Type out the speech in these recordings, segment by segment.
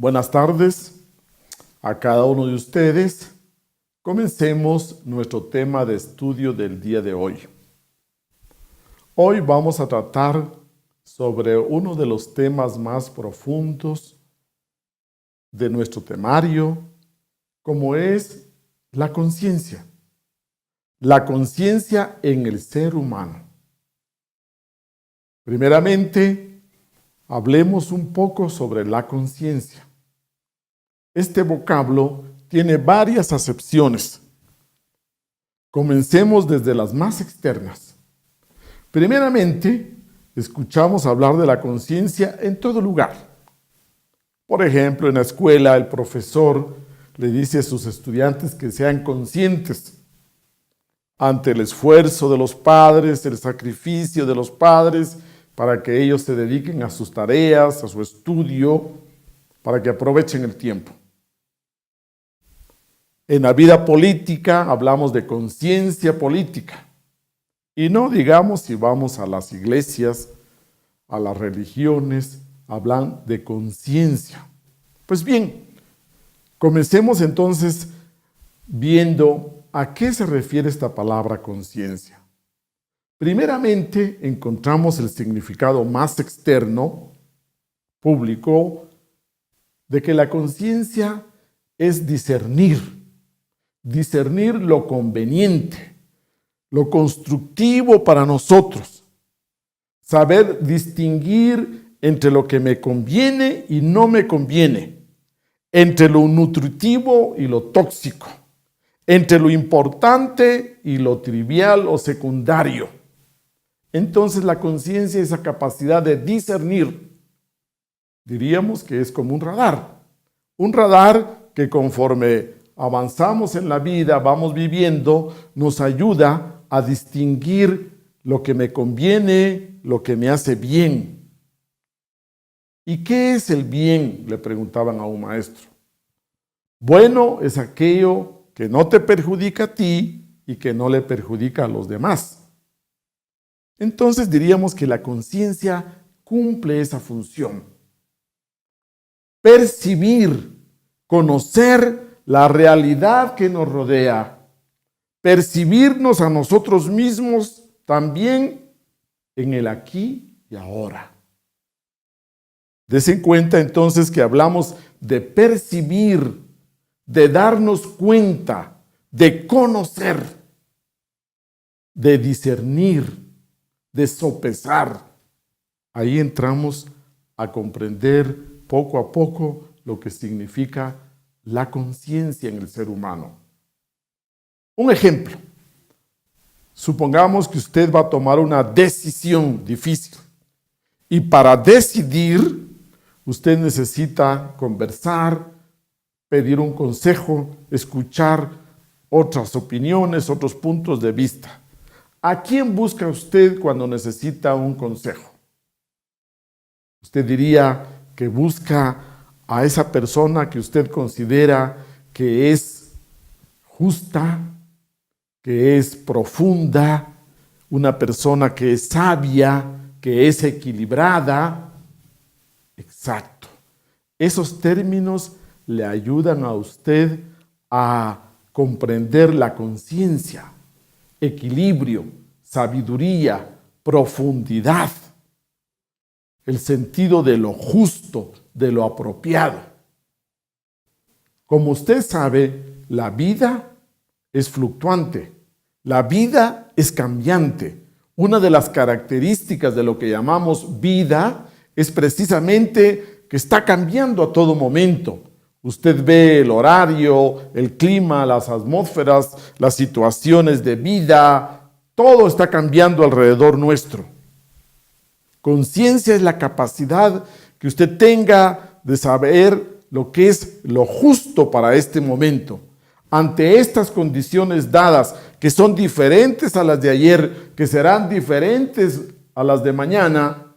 Buenas tardes a cada uno de ustedes. Comencemos nuestro tema de estudio del día de hoy. Hoy vamos a tratar sobre uno de los temas más profundos de nuestro temario, como es la conciencia. La conciencia en el ser humano. Primeramente, hablemos un poco sobre la conciencia. Este vocablo tiene varias acepciones. Comencemos desde las más externas. Primeramente, escuchamos hablar de la conciencia en todo lugar. Por ejemplo, en la escuela el profesor le dice a sus estudiantes que sean conscientes ante el esfuerzo de los padres, el sacrificio de los padres, para que ellos se dediquen a sus tareas, a su estudio, para que aprovechen el tiempo. En la vida política hablamos de conciencia política. Y no digamos si vamos a las iglesias, a las religiones, hablan de conciencia. Pues bien, comencemos entonces viendo a qué se refiere esta palabra conciencia. Primeramente, encontramos el significado más externo, público, de que la conciencia es discernir lo conveniente, lo constructivo para nosotros, saber distinguir entre lo que me conviene y no me conviene, entre lo nutritivo y lo tóxico, entre lo importante y lo trivial o secundario. Entonces la conciencia es esa capacidad de discernir. Diríamos que es como un radar que conforme avanzamos en la vida, vamos viviendo, nos ayuda a distinguir lo que me conviene, lo que me hace bien. ¿Y qué es el bien?, le preguntaban a un maestro. Bueno, es aquello que no te perjudica a ti y que no le perjudica a los demás. Entonces diríamos que la conciencia cumple esa función. Percibir, conocer la realidad que nos rodea, percibirnos a nosotros mismos también en el aquí y ahora. Dese cuenta entonces que hablamos de percibir, de darnos cuenta, de conocer, de discernir, de sopesar. Ahí entramos a comprender poco a poco lo que significa la conciencia en el ser humano. Un ejemplo. Supongamos que usted va a tomar una decisión difícil y para decidir usted necesita conversar, pedir un consejo, escuchar otras opiniones, otros puntos de vista. ¿A quién busca usted cuando necesita un consejo? Usted diría que busca a esa persona que usted considera que es justa, que es profunda, una persona que es sabia, que es equilibrada. Exacto. Esos términos le ayudan a usted a comprender la conciencia, equilibrio, sabiduría, profundidad, el sentido de lo justo, de lo apropiado. Como usted sabe, la vida es fluctuante, la vida es cambiante. Una de las características de lo que llamamos vida es precisamente que está cambiando a todo momento. Usted ve el horario, el clima, las atmósferas, las situaciones de vida, todo está cambiando alrededor nuestro. Conciencia es la capacidad que usted tenga de saber lo que es lo justo para este momento. Ante estas condiciones dadas, que son diferentes a las de ayer, que serán diferentes a las de mañana,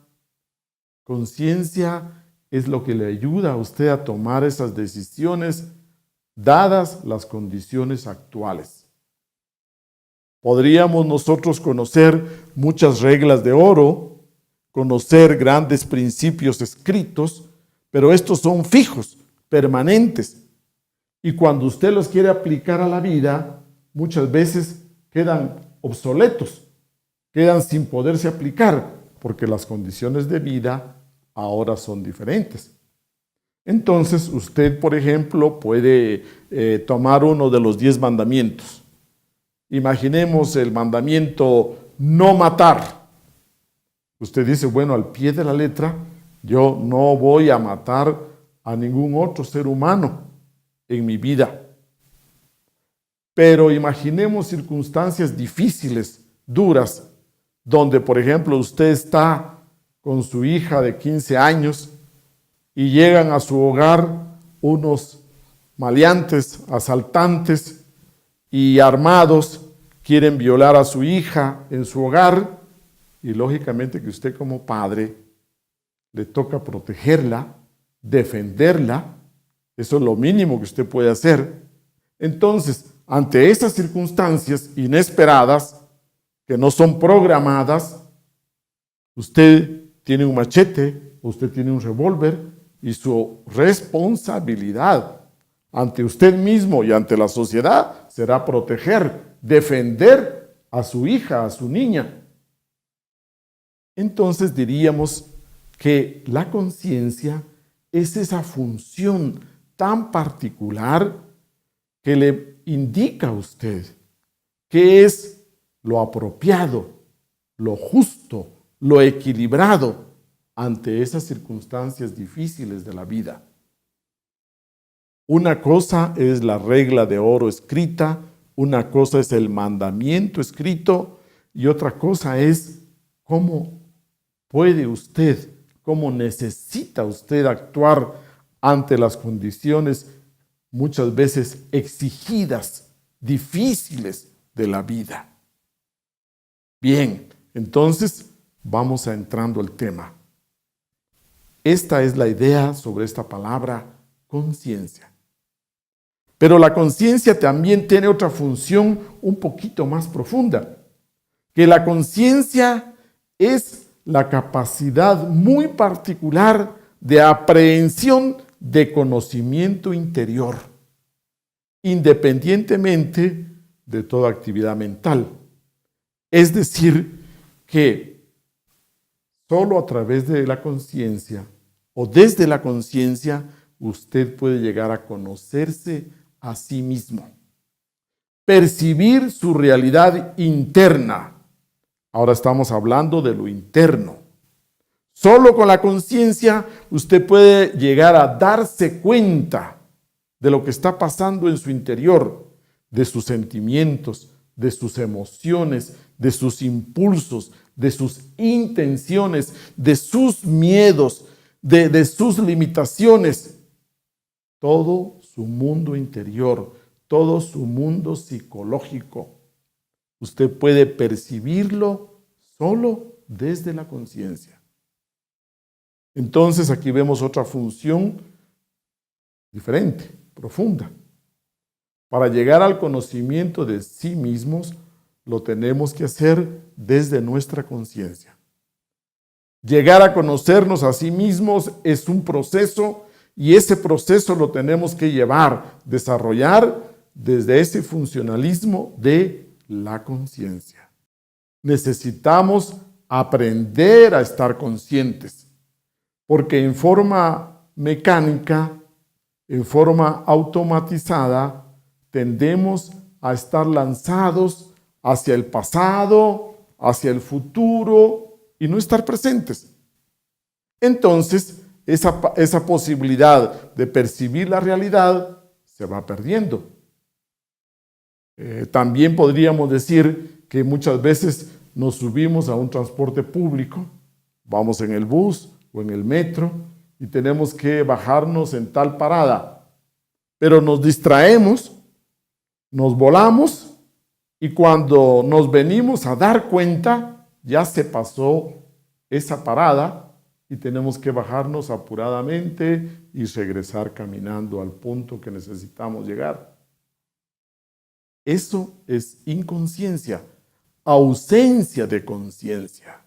conciencia es lo que le ayuda a usted a tomar esas decisiones dadas las condiciones actuales. Podríamos nosotros conocer muchas reglas de oro, conocer grandes principios escritos, pero estos son fijos, permanentes. Y cuando usted los quiere aplicar a la vida, muchas veces quedan obsoletos, quedan sin poderse aplicar, porque las condiciones de vida ahora son diferentes. Entonces, usted, por ejemplo, puede tomar uno de los 10 mandamientos. Imaginemos el mandamiento no matar. Usted dice, bueno, al pie de la letra, yo no voy a matar a ningún otro ser humano en mi vida. Pero imaginemos circunstancias difíciles, duras, donde, por ejemplo, usted está con su hija de 15 años y llegan a su hogar unos maleantes, asaltantes y armados, quieren violar a su hija en su hogar, y lógicamente que usted como padre le toca protegerla, defenderla. Eso es lo mínimo que usted puede hacer. Entonces, ante esas circunstancias inesperadas, que no son programadas, usted tiene un machete, usted tiene un revólver, y su responsabilidad ante usted mismo y ante la sociedad será proteger, defender a su hija, a su niña. Entonces diríamos que la conciencia es esa función tan particular que le indica a usted qué es lo apropiado, lo justo, lo equilibrado ante esas circunstancias difíciles de la vida. Una cosa es la regla de oro escrita, una cosa es el mandamiento escrito y otra cosa es cómo puede usted, cómo necesita usted actuar ante las condiciones muchas veces exigidas, difíciles de la vida. Bien, entonces vamos entrando al tema. Esta es la idea sobre esta palabra conciencia. Pero la conciencia también tiene otra función un poquito más profunda, que la conciencia es la capacidad muy particular de aprehensión de conocimiento interior, independientemente de toda actividad mental. Es decir, que solo a través de la conciencia o desde la conciencia usted puede llegar a conocerse a sí mismo, percibir su realidad interna. Ahora estamos hablando de lo interno. Solo con la conciencia usted puede llegar a darse cuenta de lo que está pasando en su interior, de sus sentimientos, de sus emociones, de sus impulsos, de sus intenciones, de sus miedos, de sus limitaciones. Todo su mundo interior, todo su mundo psicológico, usted puede percibirlo solo desde la conciencia. Entonces aquí vemos otra función diferente, profunda. Para llegar al conocimiento de sí mismos, lo tenemos que hacer desde nuestra conciencia. Llegar a conocernos a sí mismos es un proceso y ese proceso lo tenemos que llevar, desarrollar desde ese funcionalismo de la conciencia. Necesitamos aprender a estar conscientes, porque en forma mecánica, en forma automatizada, tendemos a estar lanzados hacia el pasado, hacia el futuro y no estar presentes. Entonces, esa posibilidad de percibir la realidad se va perdiendo. También podríamos decir que muchas veces nos subimos a un transporte público, vamos en el bus o en el metro y tenemos que bajarnos en tal parada, pero nos distraemos, nos volamos y cuando nos venimos a dar cuenta ya se pasó esa parada y tenemos que bajarnos apuradamente y regresar caminando al punto que necesitamos llegar. Eso es inconsciencia, ausencia de conciencia.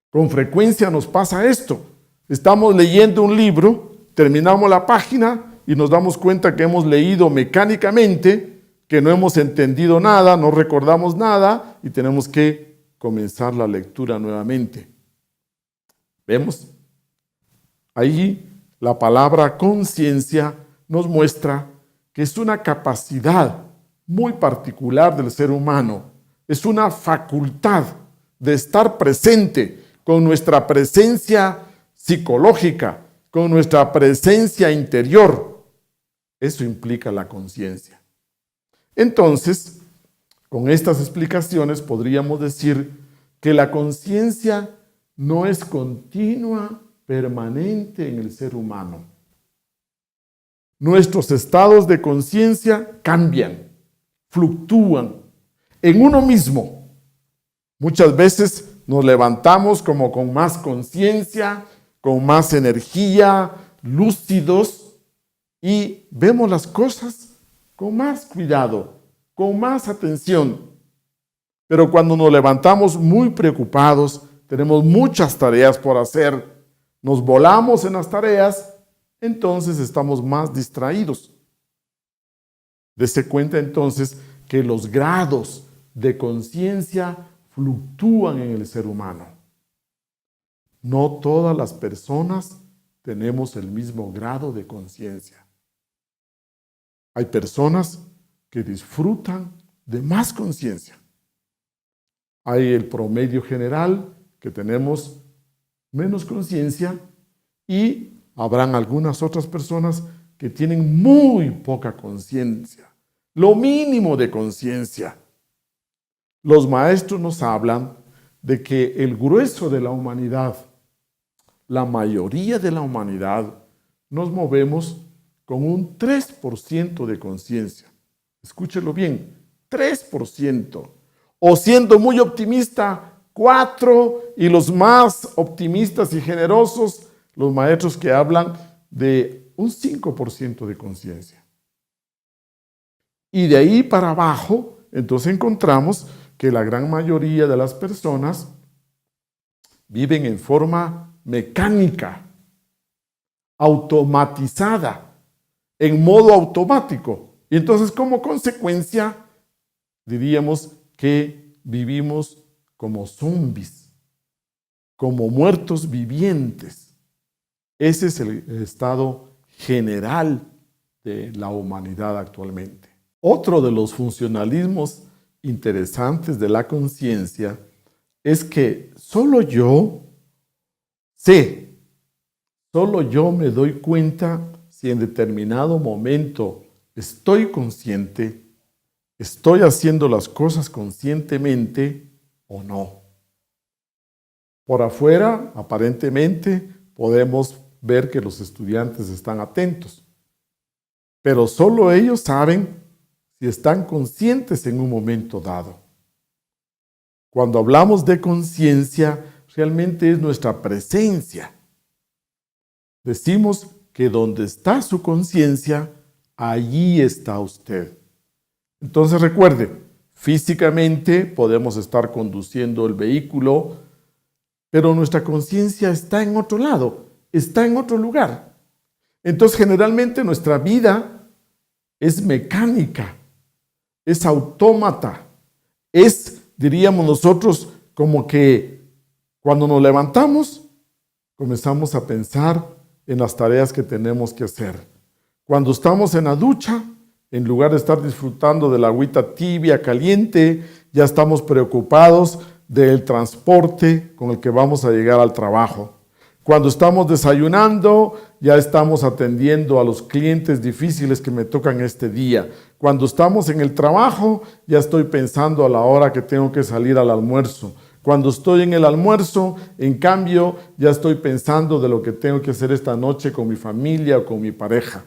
Con frecuencia nos pasa esto. Estamos leyendo un libro, terminamos la página y nos damos cuenta que hemos leído mecánicamente, que no hemos entendido nada, no recordamos nada y tenemos que comenzar la lectura nuevamente. ¿Vemos? Ahí la palabra conciencia nos muestra que es una capacidad muy particular del ser humano, es una facultad de estar presente con nuestra presencia psicológica, con nuestra presencia interior. Eso implica la conciencia. Entonces, con estas explicaciones podríamos decir que la conciencia no es continua, permanente en el ser humano. Nuestros estados de conciencia cambian, fluctúan en uno mismo. Muchas veces nos levantamos como con más conciencia, con más energía, lúcidos, y vemos las cosas con más cuidado, con más atención. Pero cuando nos levantamos muy preocupados, tenemos muchas tareas por hacer, nos volamos en las tareas, entonces estamos más distraídos. Dese cuenta entonces que los grados de conciencia fluctúan en el ser humano. No todas las personas tenemos el mismo grado de conciencia. Hay personas que disfrutan de más conciencia. Hay el promedio general que tenemos menos conciencia y habrán algunas otras personas que tienen muy poca conciencia, lo mínimo de conciencia. Los maestros nos hablan de que el grueso de la humanidad, la mayoría de la humanidad, nos movemos con un 3% de conciencia. Escúchelo bien, 3%. O siendo muy optimista, 4%, y los más optimistas y generosos, los maestros que hablan de un 5% de conciencia. Y de ahí para abajo, entonces encontramos que la gran mayoría de las personas viven en forma mecánica, automatizada, en modo automático. Y entonces, como consecuencia, diríamos que vivimos como zombies, como muertos vivientes. Ese es el estado general de la humanidad actualmente. Otro de los funcionalismos interesantes de la conciencia es que solo yo sé, solo yo me doy cuenta si en determinado momento estoy consciente, estoy haciendo las cosas conscientemente o no. Por afuera, aparentemente, podemos ver que los estudiantes están atentos, pero solo ellos saben si están conscientes en un momento dado. Cuando hablamos de conciencia, realmente es nuestra presencia. Decimos que donde está su conciencia, allí está usted. Entonces recuerde, físicamente podemos estar conduciendo el vehículo, pero nuestra conciencia está en otro lado, está en otro lugar. Entonces generalmente nuestra vida es mecánica, es autómata, es, diríamos nosotros, como que cuando nos levantamos, comenzamos a pensar en las tareas que tenemos que hacer. Cuando estamos en la ducha, en lugar de estar disfrutando de la agüita tibia, caliente, ya estamos preocupados del transporte con el que vamos a llegar al trabajo. Cuando estamos desayunando, ya estamos atendiendo a los clientes difíciles que me tocan este día. Cuando estamos en el trabajo, ya estoy pensando a la hora que tengo que salir al almuerzo. Cuando estoy en el almuerzo, en cambio, ya estoy pensando de lo que tengo que hacer esta noche con mi familia o con mi pareja.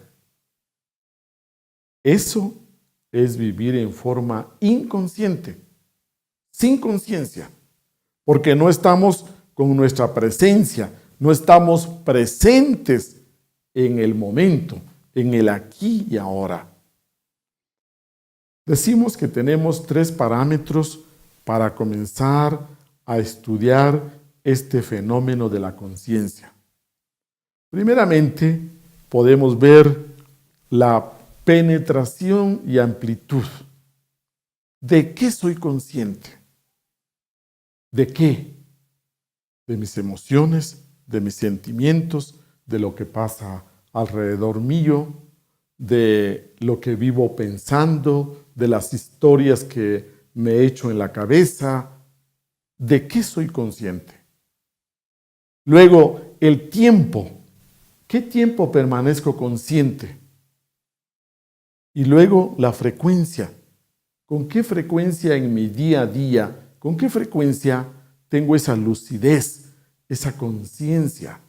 Eso es vivir en forma inconsciente, sin conciencia, porque no estamos con nuestra presencia, no estamos presentes en el momento, en el aquí y ahora. Decimos que tenemos 3 parámetros para comenzar a estudiar este fenómeno de la conciencia. Primeramente, podemos ver la penetración y amplitud. ¿De qué soy consciente? ¿De qué? De mis emociones, de mis sentimientos, de lo que pasa alrededor mío, de lo que vivo pensando, de las historias que me he hecho en la cabeza. ¿De qué soy consciente? Luego, el tiempo. ¿Qué tiempo permanezco consciente? Y luego, la frecuencia. ¿Con qué frecuencia en mi día a día, con qué frecuencia tengo esa lucidez, esa conciencia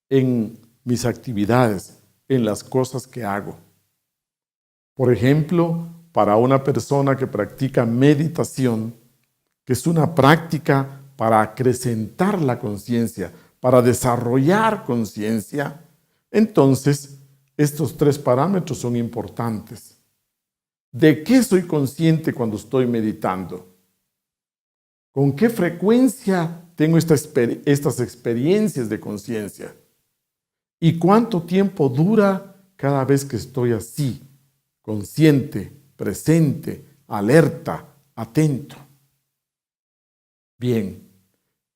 en mis actividades, en las cosas que hago? Por ejemplo, para una persona que practica meditación, que es una práctica para acrecentar la conciencia, para desarrollar conciencia, entonces estos 3 parámetros son importantes. ¿De qué soy consciente cuando estoy meditando? ¿Con qué frecuencia tengo estas experiencias de conciencia? ¿Y cuánto tiempo dura cada vez que estoy así, consciente, presente, alerta, atento? Bien,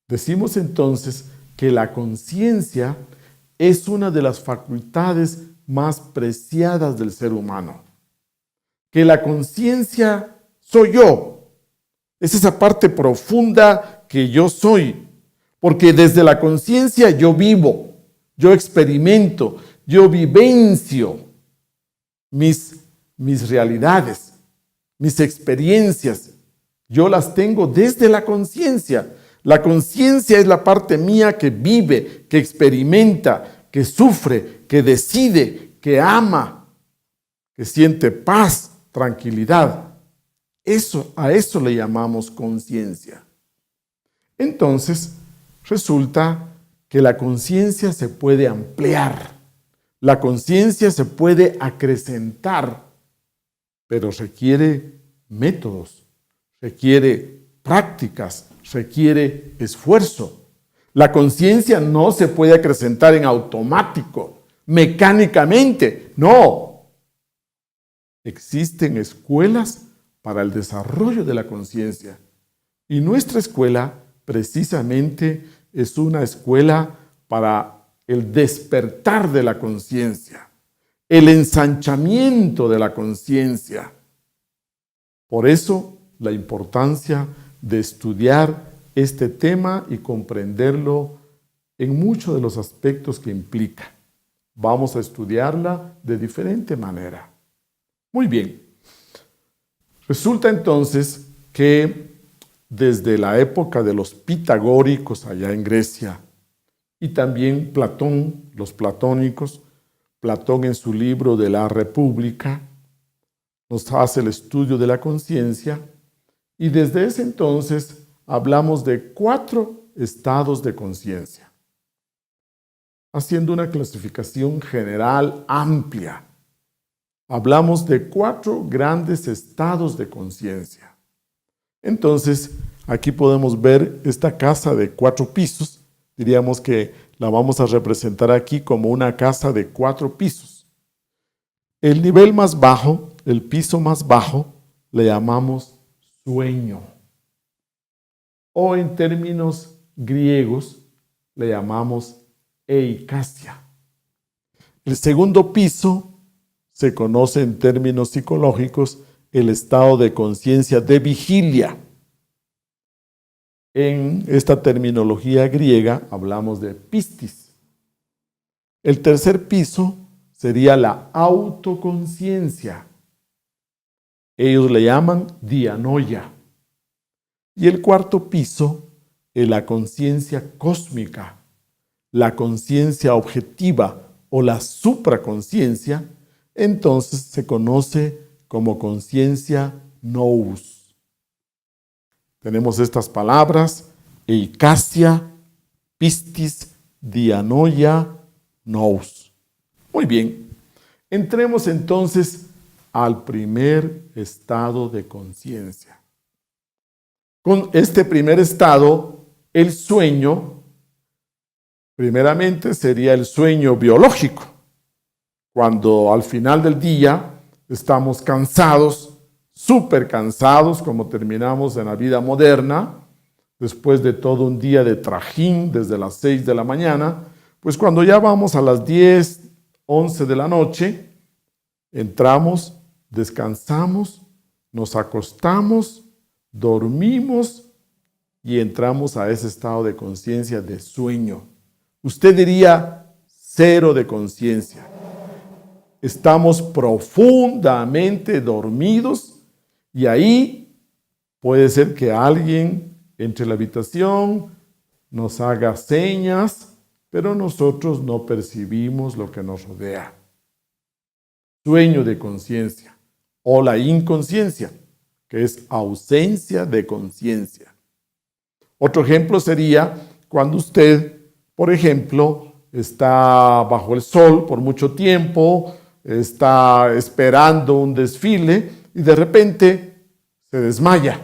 decimos entonces que la conciencia es una de las facultades más preciadas del ser humano. Que la conciencia soy yo. Es esa parte profunda que yo soy. Porque desde la conciencia yo vivo, yo experimento, yo vivencio mis realidades, mis experiencias. Yo las tengo desde la conciencia. La conciencia es la parte mía que vive, que experimenta, que sufre, que decide, que ama, que siente paz, tranquilidad. A eso le llamamos conciencia. Entonces, resulta que la conciencia se puede ampliar, la conciencia se puede acrecentar, pero requiere métodos, requiere prácticas, requiere esfuerzo. La conciencia no se puede acrecentar en automático, mecánicamente, no. Existen escuelas para el desarrollo de la conciencia. Y nuestra escuela, precisamente, es una escuela para el despertar de la conciencia, el ensanchamiento de la conciencia. Por eso, la importancia de estudiar este tema y comprenderlo en muchos de los aspectos que implica. Vamos a estudiarla de diferente manera. Muy bien. Resulta entonces que desde la época de los pitagóricos allá en Grecia y también Platón, los platónicos, Platón en su libro de la República nos hace el estudio de la conciencia y desde ese entonces hablamos de 4 estados de conciencia, haciendo una clasificación general amplia. Hablamos de 4 grandes estados de conciencia. Entonces, aquí podemos ver esta casa de 4 pisos. Diríamos que la vamos a representar aquí como una casa de 4 pisos. El nivel más bajo, el piso más bajo, le llamamos sueño. O en términos griegos, le llamamos eikasia. El segundo piso se conoce en términos psicológicos el estado de conciencia de vigilia. En esta terminología griega hablamos de pistis. El tercer piso sería la autoconciencia. Ellos le llaman dianoia. Y el cuarto piso es la conciencia cósmica, la conciencia objetiva o la supraconciencia, entonces se conoce como conciencia nous. Tenemos estas palabras: eikasia, pistis, dianoia, nous. Muy bien, entremos entonces al primer estado de conciencia. Con este primer estado, el sueño, primeramente sería el sueño biológico, cuando al final del día estamos cansados, súper cansados, como terminamos en la vida moderna, después de todo un día de trajín desde las 6 de la mañana, pues cuando ya vamos a las 10, 11 de la noche, entramos, descansamos, nos acostamos, dormimos y entramos a ese estado de conciencia de sueño. Usted diría cero de conciencia. Estamos profundamente dormidos y ahí puede ser que alguien entre a la habitación, nos haga señas, pero nosotros no percibimos lo que nos rodea. Sueño de conciencia o la inconsciencia, que es ausencia de conciencia. Otro ejemplo sería cuando usted, por ejemplo, está bajo el sol por mucho tiempo, está esperando un desfile y de repente se desmaya.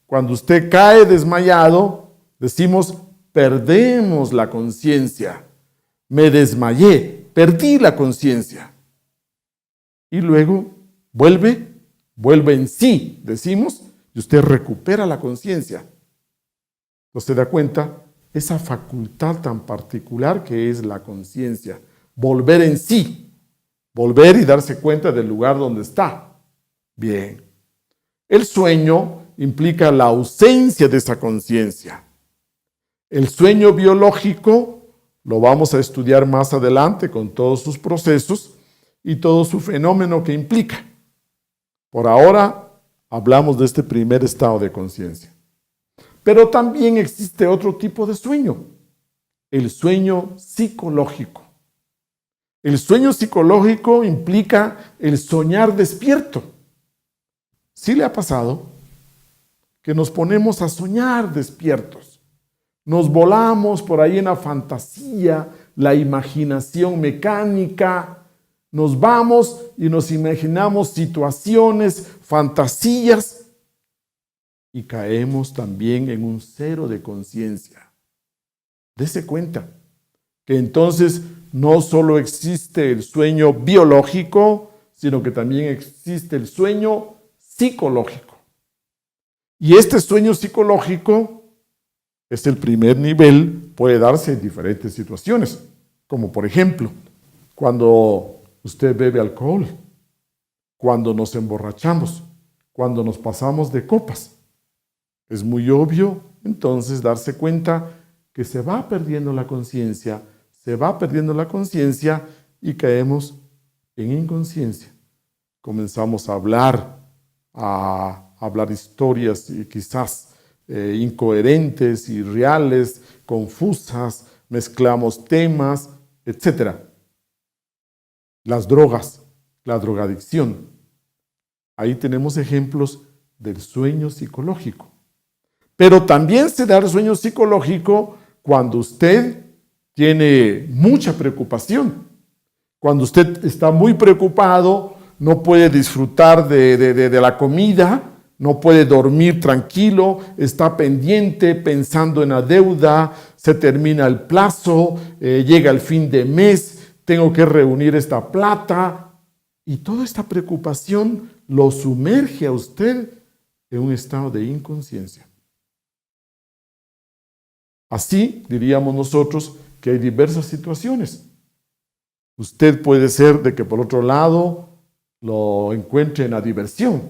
Cuando usted cae desmayado, decimos, perdemos la conciencia. Me desmayé, perdí la conciencia. Y luego vuelve en sí, decimos, y usted recupera la conciencia. ¿Se da cuenta? Esa facultad tan particular que es la conciencia. Volver en sí, volver y darse cuenta del lugar donde está. Bien. El sueño implica la ausencia de esa conciencia. El sueño biológico lo vamos a estudiar más adelante con todos sus procesos y todo su fenómeno que implica. Por ahora hablamos de este primer estado de conciencia. Pero también existe otro tipo de sueño, el sueño psicológico. El sueño psicológico implica el soñar despierto. ¿Sí le ha pasado que nos ponemos a soñar despiertos? Nos volamos por ahí en la fantasía, la imaginación mecánica. Nos vamos y nos imaginamos situaciones, fantasías y caemos también en un cero de conciencia. Dese cuenta que entonces no solo existe el sueño biológico, sino que también existe el sueño psicológico. Y este sueño psicológico es el primer nivel, puede darse en diferentes situaciones, como por ejemplo, cuando usted bebe alcohol, cuando nos emborrachamos, cuando nos pasamos de copas. Es muy obvio, entonces, darse cuenta que se va perdiendo la conciencia, y caemos en inconsciencia. Comenzamos a hablar historias y quizás incoherentes, irreales, confusas, mezclamos temas, etc. Las drogas, la drogadicción. Ahí tenemos ejemplos del sueño psicológico. Pero también se da el sueño psicológico cuando usted tiene mucha preocupación. Cuando usted está muy preocupado, no puede disfrutar de la comida, no puede dormir tranquilo, está pendiente, pensando en la deuda, se termina el plazo, llega el fin de mes, tengo que reunir esta plata. Y toda esta preocupación lo sumerge a usted en un estado de inconsciencia. Así diríamos nosotros que hay diversas situaciones. Usted puede ser de que por otro lado lo encuentre en la diversión.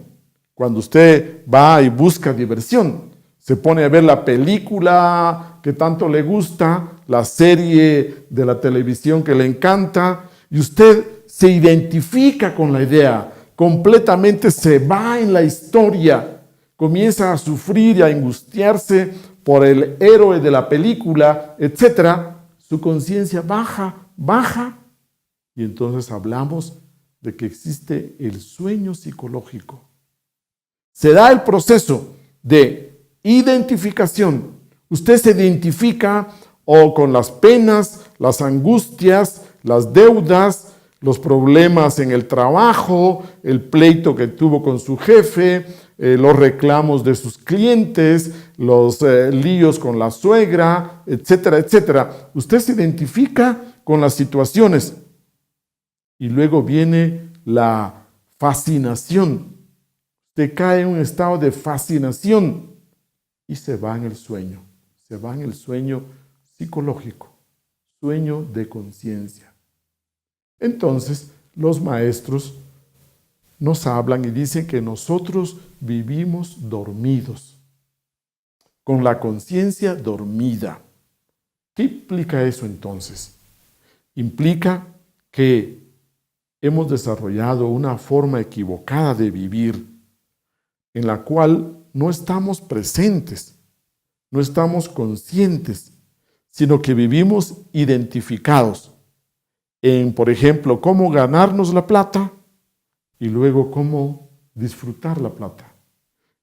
Cuando usted va y busca diversión, se pone a ver la película que tanto le gusta, la serie de la televisión que le encanta, y usted se identifica con la idea, completamente se va en la historia, comienza a sufrir y a angustiarse por el héroe de la película, etc. Su conciencia baja, y entonces hablamos de que existe el sueño psicológico. Se da el proceso de identificación. Usted se identifica o con las penas, las angustias, las deudas, los problemas en el trabajo, el pleito que tuvo con su jefe, los reclamos de sus clientes, los líos con la suegra, etcétera, etcétera. Usted se identifica con las situaciones. y luego viene la fascinación. Usted cae en un estado de fascinación y se va en el sueño. Se va en el sueño psicológico, sueño de conciencia. Entonces, los maestros nos hablan y dicen que nosotros vivimos dormidos, con la conciencia dormida. ¿Qué implica eso entonces? Implica que hemos desarrollado una forma equivocada de vivir, en la cual no estamos presentes, no estamos conscientes, sino que vivimos identificados en, por ejemplo, cómo ganarnos la plata y luego cómo disfrutar la plata.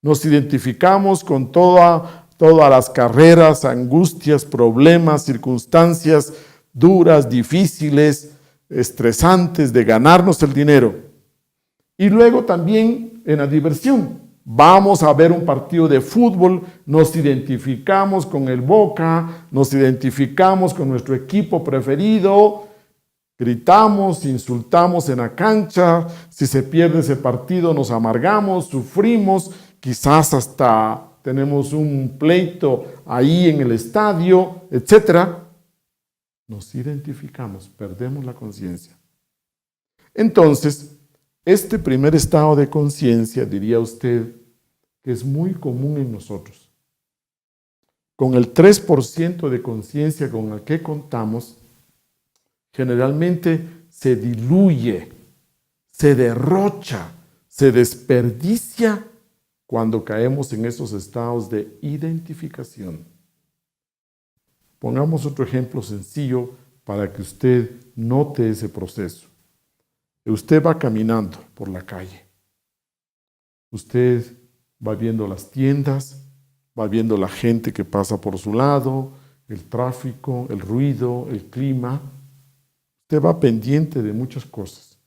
Nos identificamos con todas las carreras, angustias, problemas, circunstancias duras, difíciles, estresantes de ganarnos el dinero. Y luego también en la diversión. Vamos a ver un partido de fútbol, nos identificamos con el Boca, nos identificamos con nuestro equipo preferido, gritamos, insultamos en la cancha, si se pierde ese partido nos amargamos, sufrimos, quizás hasta tenemos un pleito ahí en el estadio, etc. Nos identificamos, perdemos la conciencia. Entonces, este primer estado de conciencia, diría usted, que es muy común en nosotros. Con el 3% de conciencia con el que contamos, generalmente se diluye, se derrocha, se desperdicia cuando caemos en esos estados de identificación. Pongamos otro ejemplo sencillo para que usted note ese proceso. Usted va caminando por la calle. Usted va viendo las tiendas, va viendo la gente que pasa por su lado, el tráfico, el ruido, el clima. Usted va pendiente de muchas cosas.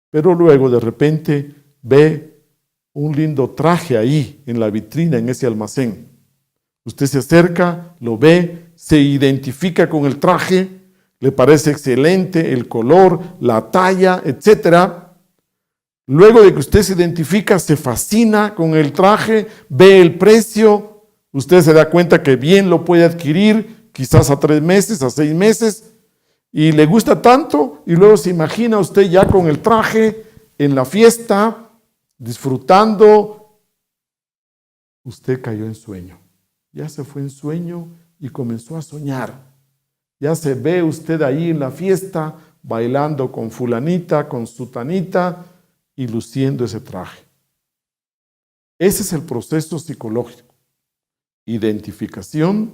Pero luego de repente ve un lindo traje ahí en la vitrina, en ese almacén. Usted se acerca, lo ve, se identifica con el traje, le parece excelente el color, la talla, etc. Luego de que usted se identifica, se fascina con el traje, ve el precio, usted se da cuenta que bien lo puede adquirir, quizás a 3 meses, a 6 meses, y le gusta tanto, y luego se imagina usted ya con el traje en la fiesta, disfrutando. Usted cayó en sueño, ya se fue en sueño y comenzó a soñar. Ya se ve usted ahí en la fiesta, bailando con fulanita, con sutanita y luciendo ese traje. Ese es el proceso psicológico. Identificación,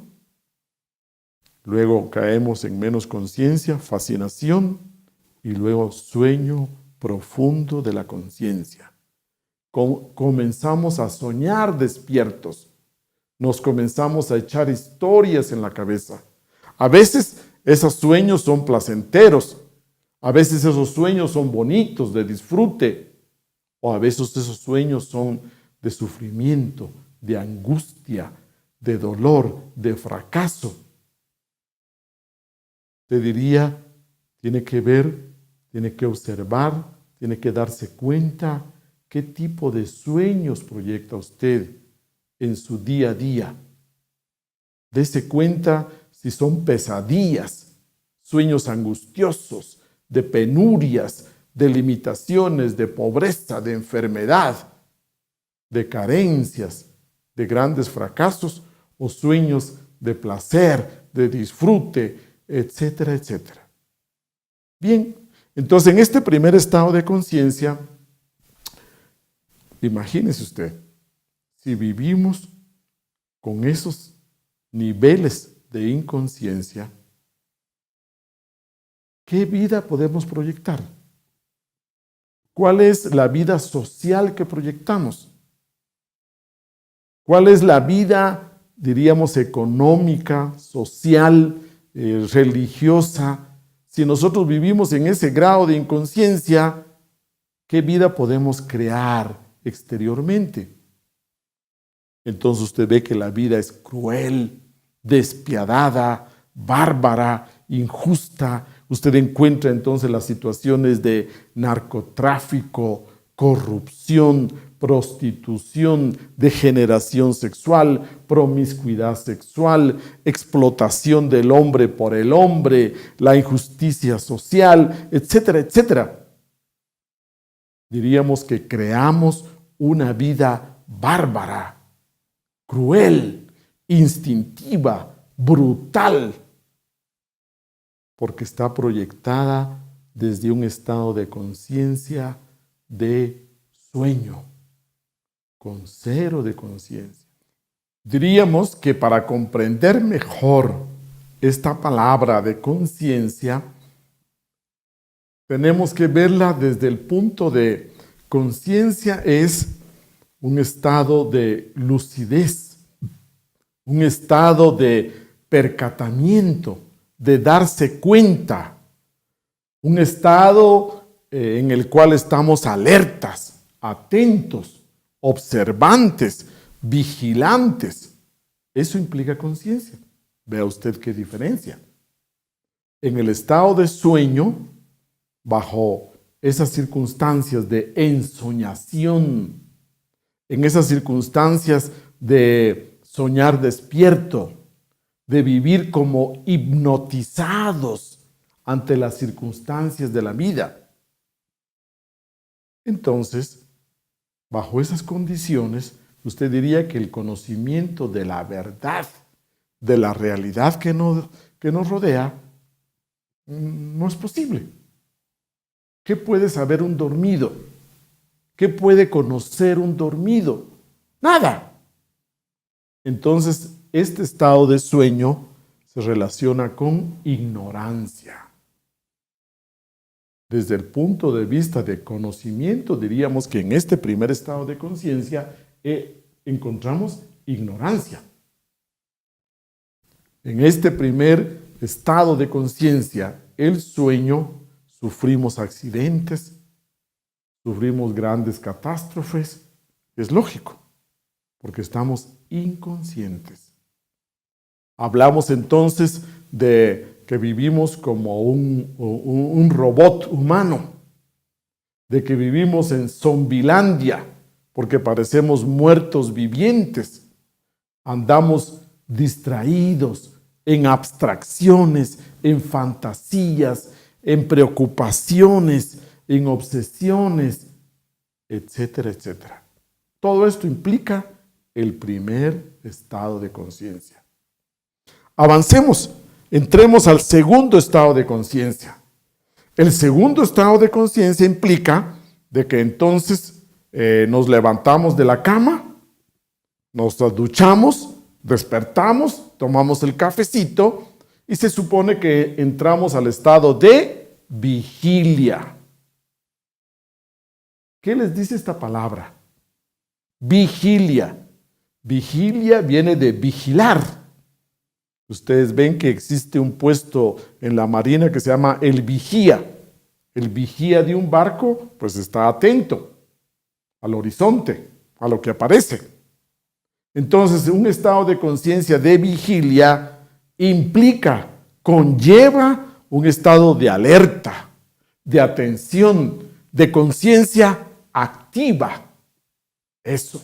luego caemos en menos conciencia, fascinación y luego sueño profundo de la conciencia. Comenzamos a soñar despiertos, nos comenzamos a echar historias en la cabeza. A veces esos sueños son placenteros, a veces esos sueños son bonitos, de disfrute, o a veces esos sueños son de sufrimiento, de angustia, de dolor, de fracaso. Te diría, tiene que ver, tiene que observar, tiene que darse cuenta qué tipo de sueños proyecta usted en su día a día. Dese cuenta si son pesadillas, sueños angustiosos, de penurias, de limitaciones, de pobreza, de enfermedad, de carencias, de grandes fracasos, o sueños de placer, de disfrute, etcétera, etcétera. Bien, entonces en este primer estado de conciencia, imagínese usted, si vivimos con esos niveles de inconsciencia, ¿qué vida podemos proyectar? ¿Cuál es la vida social que proyectamos? ¿Cuál es la vida, diríamos, económica, social, religiosa? Si nosotros vivimos en ese grado de inconsciencia, ¿qué vida podemos crear exteriormente? Entonces usted ve que la vida es cruel, despiadada, bárbara, injusta, Usted encuentra entonces las situaciones de narcotráfico, corrupción, prostitución, degeneración sexual, promiscuidad sexual, explotación del hombre por el hombre, la injusticia social, etcétera, etcétera. Diríamos que creamos una vida bárbara, cruel, instintiva, brutal, porque está proyectada desde un estado de conciencia de sueño, con cero de conciencia. Diríamos que para comprender mejor esta palabra de conciencia, tenemos que verla desde el punto de conciencia es un estado de lucidez, un estado de percatamiento, de darse cuenta, un estado en el cual estamos alertas, atentos, observantes, vigilantes. Eso implica conciencia. Vea usted qué diferencia. En el estado de sueño, bajo esas circunstancias de ensoñación, en esas circunstancias de soñar despierto, de vivir como hipnotizados ante las circunstancias de la vida. Entonces, bajo esas condiciones, usted diría que el conocimiento de la verdad, de la realidad que nos rodea, no es posible. ¿Qué puede saber un dormido? ¿Qué puede conocer un dormido? Nada. Entonces, este estado de sueño se relaciona con ignorancia. Desde el punto de vista de conocimiento, diríamos que en este primer estado de conciencia encontramos ignorancia. En este primer estado de conciencia, el sueño, sufrimos accidentes, sufrimos grandes catástrofes. Es lógico, porque estamos inconscientes. Hablamos entonces de que vivimos como un robot humano, de que vivimos en Zombilandia, porque parecemos muertos vivientes. Andamos distraídos en abstracciones, en fantasías, en preocupaciones, en obsesiones, etcétera, etcétera. Todo esto implica el primer estado de conciencia. Avancemos, entremos al segundo estado de conciencia. El segundo estado de conciencia implica de que entonces nos levantamos de la cama, nos duchamos, despertamos, tomamos el cafecito y se supone que entramos al estado de vigilia. ¿Qué les dice esta palabra? Vigilia. Vigilia viene de vigilar. Ustedes ven que existe un puesto en la marina que se llama el vigía. El vigía de un barco, pues está atento al horizonte, a lo que aparece. Entonces, un estado de conciencia de vigilia implica, conlleva un estado de alerta, de atención, de conciencia activa. Eso.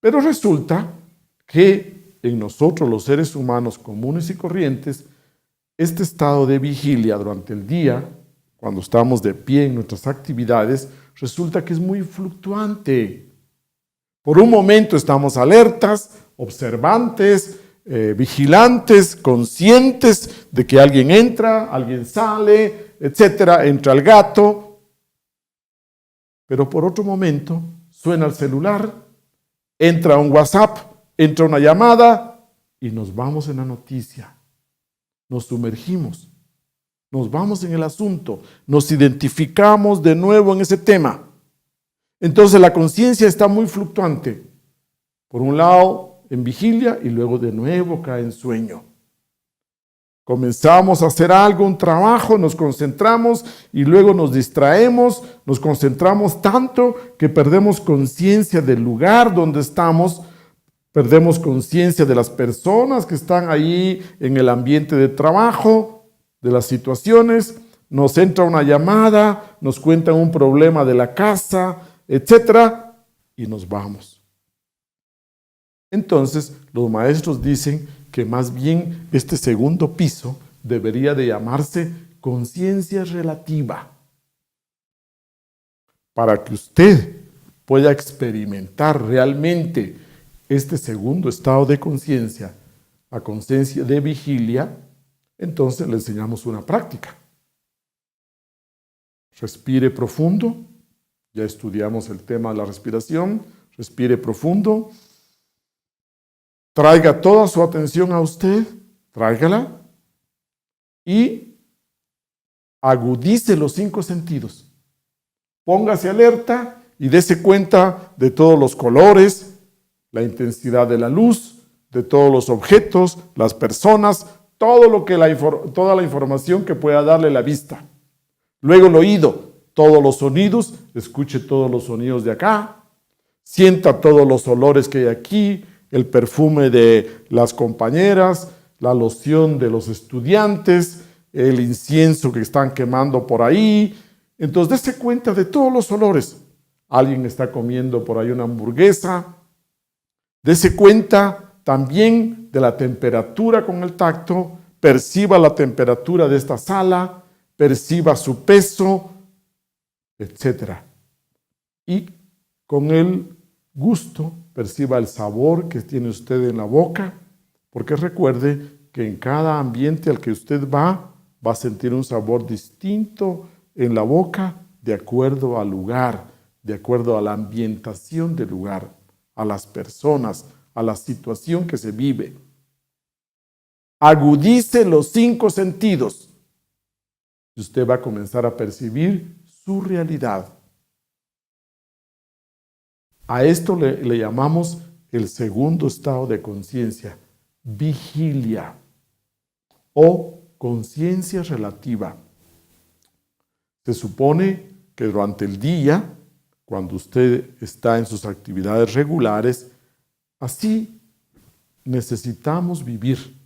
Pero resulta que en nosotros, los seres humanos comunes y corrientes, este estado de vigilia durante el día, cuando estamos de pie en nuestras actividades, resulta que es muy fluctuante. Por un momento estamos alertas, observantes, vigilantes, conscientes de que alguien entra, alguien sale, etcétera, entra el gato. Pero por otro momento suena el celular, entra un WhatsApp, entra una llamada y nos vamos en la noticia. Nos sumergimos, nos vamos en el asunto, nos identificamos de nuevo en ese tema. Entonces la conciencia está muy fluctuante. Por un lado en vigilia y luego de nuevo cae en sueño. Comenzamos a hacer algo, un trabajo, nos concentramos y luego nos distraemos, nos concentramos tanto que perdemos conciencia del lugar donde estamos, perdemos conciencia de las personas que están ahí en el ambiente de trabajo de las situaciones, nos entra una llamada, nos cuentan un problema de la casa, etc., y nos vamos. Entonces, los maestros dicen que más bien este segundo piso debería de llamarse conciencia relativa, para que usted pueda experimentar realmente este segundo estado de conciencia, la conciencia de vigilia. Entonces le enseñamos una práctica. Respire profundo. Ya estudiamos el tema de la respiración. Respire profundo. Traiga toda su atención a usted. Tráigala. Y agudice los 5 sentidos. Póngase alerta y dése cuenta de todos los colores, la intensidad de la luz, de todos los objetos, las personas, toda la información que pueda darle la vista. Luego el oído, todos los sonidos, escuche todos los sonidos de acá, sienta todos los olores que hay aquí, el perfume de las compañeras, la loción de los estudiantes, el incienso que están quemando por ahí. Entonces dése cuenta de todos los olores. Alguien está comiendo por ahí una hamburguesa. Dese cuenta también de la temperatura con el tacto. Perciba la temperatura de esta sala. Perciba su peso, etc. Y con el gusto, perciba el sabor que tiene usted en la boca. Porque recuerde que en cada ambiente al que usted va a sentir un sabor distinto en la boca de acuerdo al lugar, de acuerdo a la ambientación del lugar, a las personas, a la situación que se vive. Agudice los 5 sentidos y usted va a comenzar a percibir su realidad. A esto le llamamos el segundo estado de conciencia, vigilia o conciencia relativa. Se supone que durante el día, cuando usted está en sus actividades regulares, así necesitamos vivir.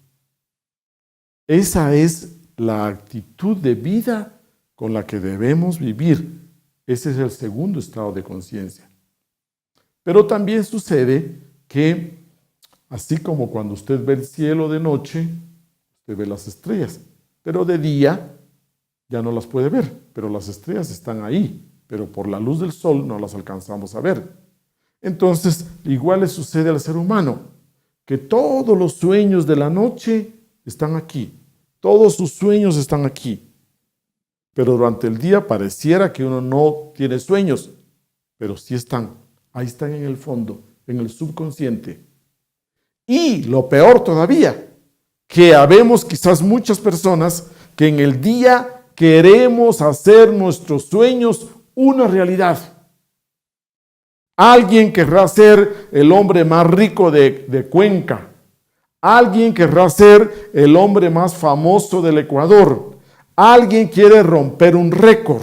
Esa es la actitud de vida con la que debemos vivir. Ese es el segundo estado de conciencia. Pero también sucede que, así como cuando usted ve el cielo de noche, usted ve las estrellas, pero de día ya no las puede ver, pero las estrellas están ahí, pero por la luz del sol no las alcanzamos a ver. Entonces, igual le sucede al ser humano, que todos los sueños de la noche están aquí, todos sus sueños están aquí, pero durante el día pareciera que uno no tiene sueños, pero sí están, ahí están en el fondo, en el subconsciente. Y lo peor todavía, que habemos quizás muchas personas que en el día queremos hacer nuestros sueños una realidad. Alguien querrá ser el hombre más rico de Cuenca. Alguien querrá ser el hombre más famoso del Ecuador. Alguien quiere romper un récord.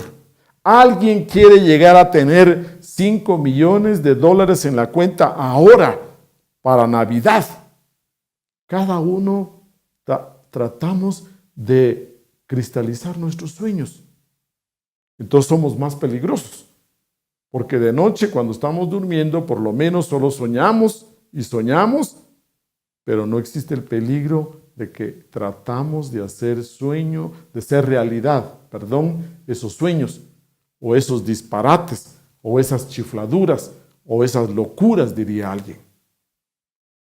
Alguien quiere llegar a tener $5 millones en la cuenta ahora, para Navidad. Cada uno tratamos de cristalizar nuestros sueños. Entonces somos más peligrosos, porque de noche cuando estamos durmiendo por lo menos solo soñamos y soñamos, pero no existe el peligro de que tratamos de hacer realidad, esos sueños o esos disparates o esas chifladuras o esas locuras, diría alguien.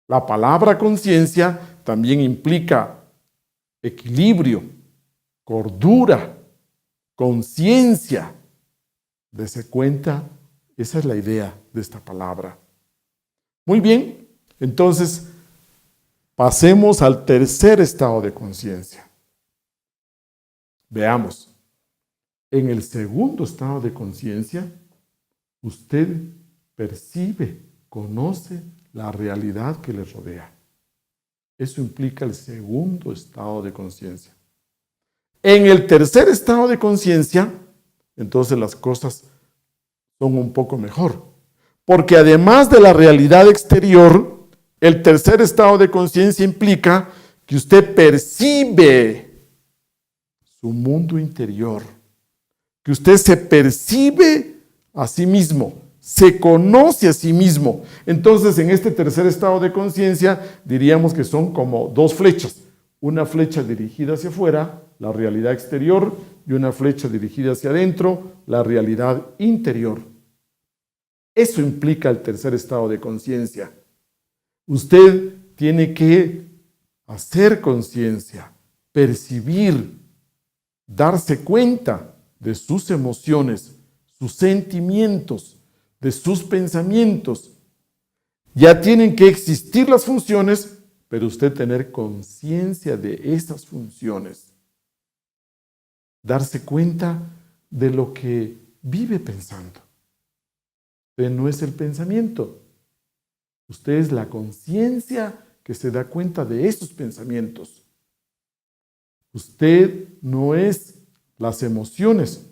La palabra conciencia también implica equilibrio, cordura, conciencia. Dese cuenta, esa es la idea de esta palabra. Muy bien, entonces pasemos al tercer estado de conciencia. Veamos, en el segundo estado de conciencia, usted percibe, conoce la realidad que le rodea. Eso implica el segundo estado de conciencia. En el tercer estado de conciencia, entonces las cosas son un poco mejor. Porque además de la realidad exterior, el tercer estado de conciencia implica que usted percibe su mundo interior, que usted se percibe a sí mismo, se conoce a sí mismo. Entonces, en este tercer estado de conciencia, diríamos que son como dos flechas. Una flecha dirigida hacia afuera, la realidad exterior, y una flecha dirigida hacia adentro, la realidad interior. Eso implica el tercer estado de conciencia. Usted tiene que hacer conciencia, percibir, darse cuenta de sus emociones, sus sentimientos, de sus pensamientos. Ya tienen que existir las funciones, pero usted tener conciencia de esas funciones. Darse cuenta de lo que vive pensando. Usted no es el pensamiento. Usted es la conciencia que se da cuenta de esos pensamientos. Usted no es las emociones.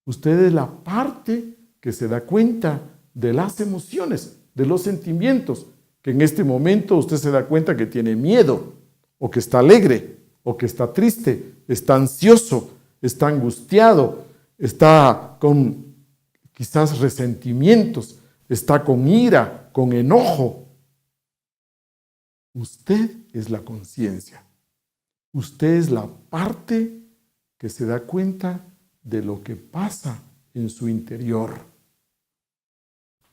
Usted es la parte que se da cuenta de las emociones, de los sentimientos, que en este momento usted se da cuenta que tiene miedo, o que está alegre, o que está triste, está ansioso, está angustiado, está con quizás resentimientos, está con ira, con enojo. Usted es la conciencia. Usted es la parte que se da cuenta de lo que pasa en su interior.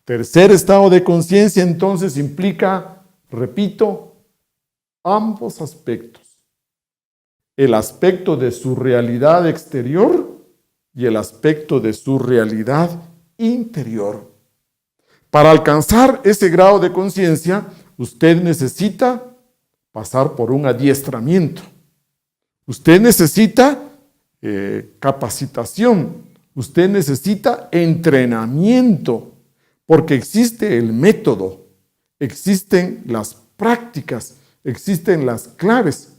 Tercer estado de conciencia entonces implica, repito, ambos aspectos. El aspecto de su realidad exterior y el aspecto de su realidad interior. Para alcanzar ese grado de conciencia, usted necesita pasar por un adiestramiento. Usted necesita capacitación. Usted necesita entrenamiento, porque existe el método, existen las prácticas, existen las claves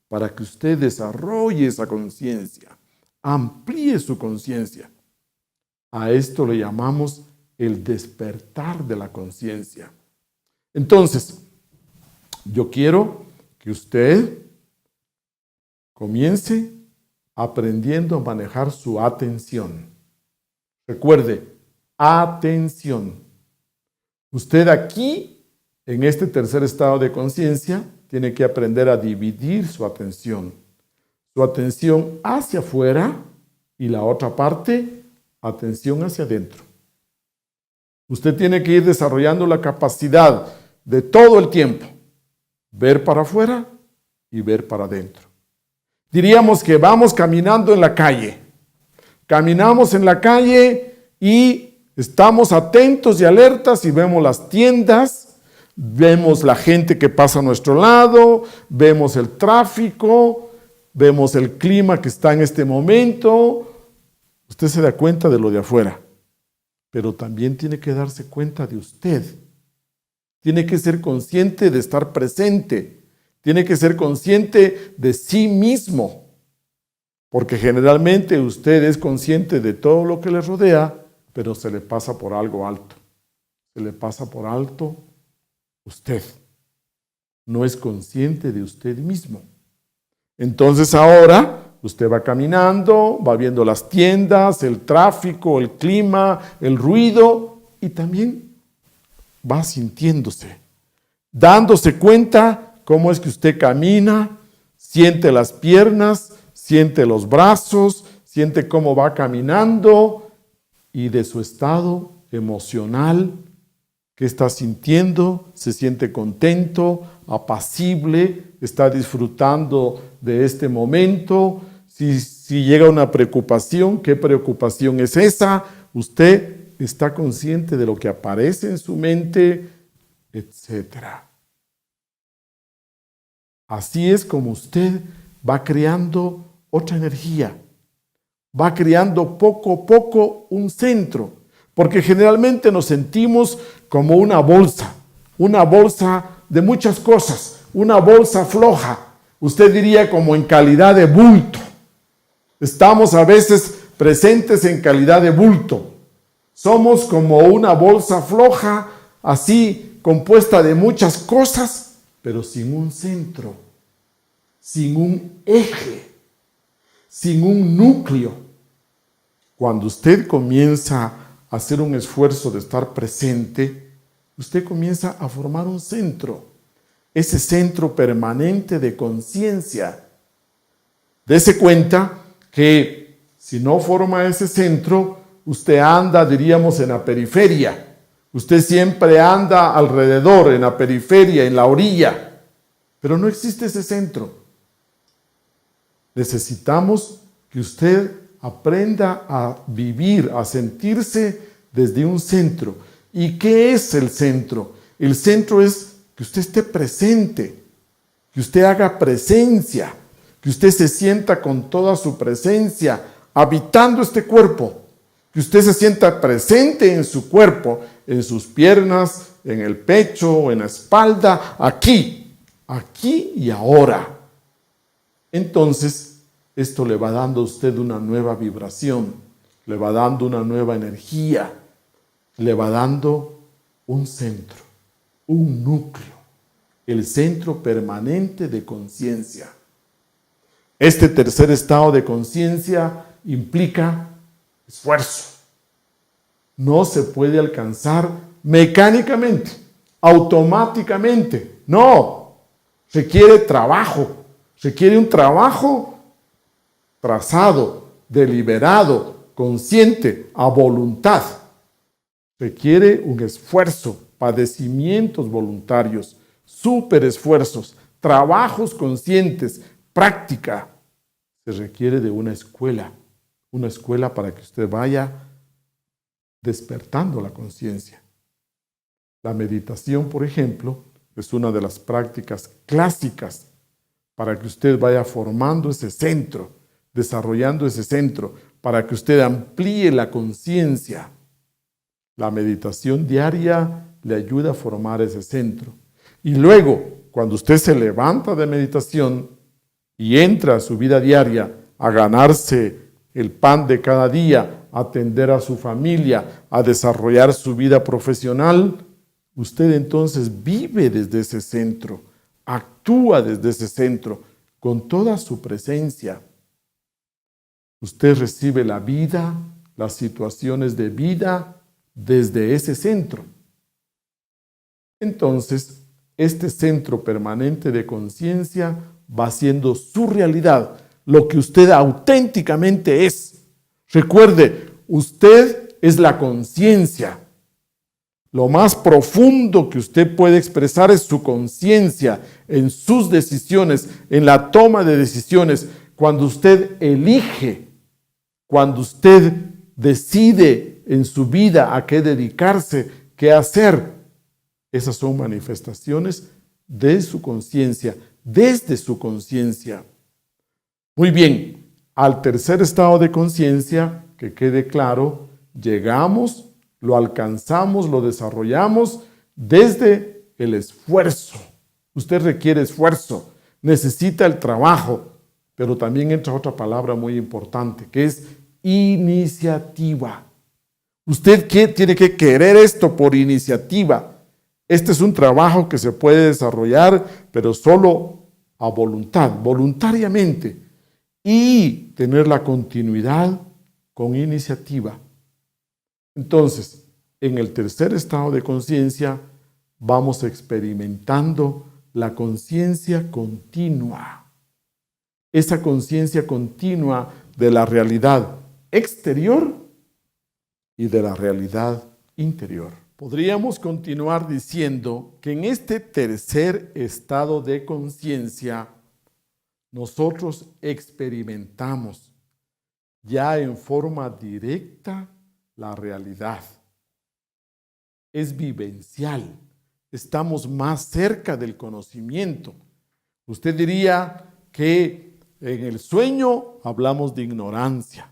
para que usted desarrolle esa conciencia, amplíe su conciencia. A esto le llamamos el despertar de la conciencia. Entonces, yo quiero que usted comience aprendiendo a manejar su atención. Recuerde, atención. Usted aquí, en este tercer estado de conciencia, tiene que aprender a dividir su atención. Su atención hacia afuera y la otra parte, atención hacia adentro. Usted tiene que ir desarrollando la capacidad de todo el tiempo ver para afuera y ver para adentro. Diríamos que vamos caminando en la calle. Caminamos en la calle y estamos atentos y alertas y vemos las tiendas, vemos la gente que pasa a nuestro lado, vemos el tráfico, vemos el clima que está en este momento. Usted se da cuenta de lo de afuera, pero también tiene que darse cuenta de usted. Tiene que ser consciente de estar presente. Tiene que ser consciente de sí mismo. Porque generalmente usted es consciente de todo lo que le rodea, pero se le pasa por algo alto. Se le pasa por alto usted. No es consciente de usted mismo. Entonces ahora usted va caminando, va viendo las tiendas, el tráfico, el clima, el ruido y también va sintiéndose, dándose cuenta cómo es que usted camina, siente las piernas, siente los brazos, siente cómo va caminando y de su estado emocional, que está sintiendo, se siente contento, apacible, está disfrutando de este momento. Si llega una preocupación, ¿qué preocupación es esa? Usted está consciente de lo que aparece en su mente, etc. Así es como usted va creando otra energía, va creando poco a poco un centro, porque generalmente nos sentimos como una bolsa de muchas cosas, una bolsa floja, usted diría como en calidad de bulto. Estamos a veces presentes en calidad de bulto. Somos como una bolsa floja, así compuesta de muchas cosas, pero sin un centro, sin un eje. sin un núcleo. Cuando usted comienza a hacer un esfuerzo de estar presente, usted comienza a formar un centro, ese centro permanente de conciencia. Dese cuenta que si no forma ese centro, usted anda, diríamos, en la periferia. Usted siempre anda alrededor, en la periferia, en la orilla, pero no existe ese centro. Necesitamos que usted aprenda a vivir, a sentirse desde un centro. ¿Y qué es el centro? El centro es que usted esté presente, que usted haga presencia, que usted se sienta con toda su presencia, habitando este cuerpo, que usted se sienta presente en su cuerpo, en sus piernas, en el pecho, en la espalda, aquí y ahora. Entonces, esto le va dando a usted una nueva vibración, le va dando una nueva energía, le va dando un centro, un núcleo, el centro permanente de conciencia. Este tercer estado de conciencia implica esfuerzo. No se puede alcanzar mecánicamente, automáticamente. No, requiere trabajo, requiere un trabajo trazado, deliberado, consciente, a voluntad. Requiere un esfuerzo, padecimientos voluntarios, superesfuerzos, trabajos conscientes, práctica. Se requiere de una escuela para que usted vaya despertando la conciencia. La meditación, por ejemplo, es una de las prácticas clásicas para que usted vaya formando ese centro, desarrollando ese centro, para que usted amplíe la conciencia. La meditación diaria le ayuda a formar ese centro. Y luego, cuando usted se levanta de meditación y entra a su vida diaria a ganarse el pan de cada día, a atender a su familia, a desarrollar su vida profesional, usted entonces vive desde ese centro, actúa desde ese centro, con toda su presencia. Usted recibe la vida, las situaciones de vida, desde ese centro. Entonces, este centro permanente de conciencia va siendo su realidad, lo que usted auténticamente es. Recuerde, usted es la conciencia. Lo más profundo que usted puede expresar es su conciencia en sus decisiones, en la toma de decisiones, cuando usted elige, cuando usted decide en su vida a qué dedicarse, qué hacer. Esas son manifestaciones de su conciencia, desde su conciencia. Muy bien, al tercer estado de conciencia, que quede claro, llegamos, lo alcanzamos, lo desarrollamos desde el esfuerzo. Usted requiere esfuerzo, necesita el trabajo, pero también entra otra palabra muy importante, que es iniciativa. Usted tiene que querer esto por iniciativa. Este es un trabajo que se puede desarrollar, pero solo a voluntad, voluntariamente, y tener la continuidad con iniciativa. Entonces, en el tercer estado de conciencia, vamos experimentando la conciencia continua. Esa conciencia continua de la realidad exterior y de la realidad interior. Podríamos continuar diciendo que en este tercer estado de conciencia nosotros experimentamos ya en forma directa la realidad. Es vivencial, estamos más cerca del conocimiento. Usted diría que en el sueño hablamos de ignorancia.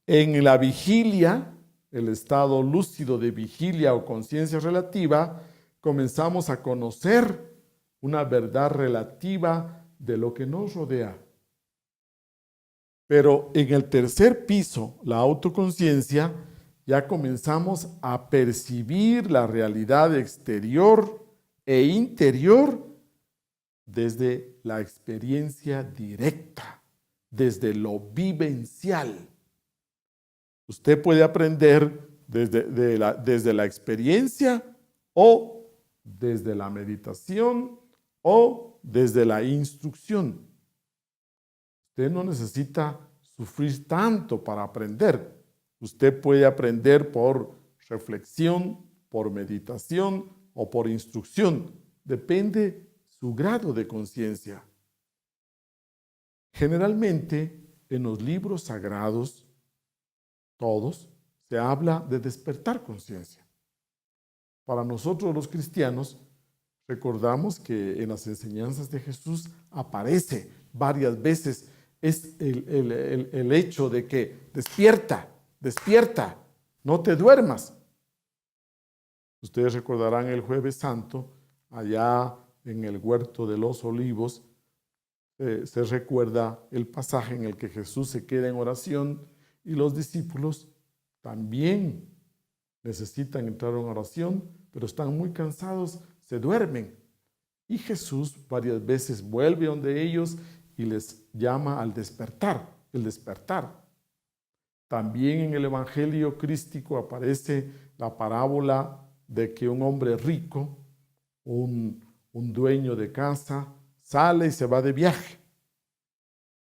En la vigilia, el estado lúcido de vigilia o conciencia relativa, comenzamos a conocer una verdad relativa de lo que nos rodea. Pero en el tercer piso, la autoconciencia, ya comenzamos a percibir la realidad exterior e interior desde la experiencia directa desde lo vivencial. Usted puede aprender desde la experiencia o desde la meditación o desde la instrucción. Usted no necesita sufrir tanto para aprender. Usted puede aprender por reflexión, por meditación o por instrucción. Depende su grado de conciencia. Generalmente, en los libros sagrados, todos, se habla de despertar conciencia. Para nosotros los cristianos, recordamos que en las enseñanzas de Jesús aparece varias veces el hecho de que despierta, despierta, no te duermas. Ustedes recordarán el Jueves Santo, allá en el Huerto de los Olivos, se recuerda el pasaje en el que Jesús se queda en oración y los discípulos también necesitan entrar en oración, pero están muy cansados, se duermen. Y Jesús varias veces vuelve donde ellos y les llama al despertar, el despertar. También en el Evangelio crístico aparece la parábola de que un hombre rico, un dueño de casa, sale y se va de viaje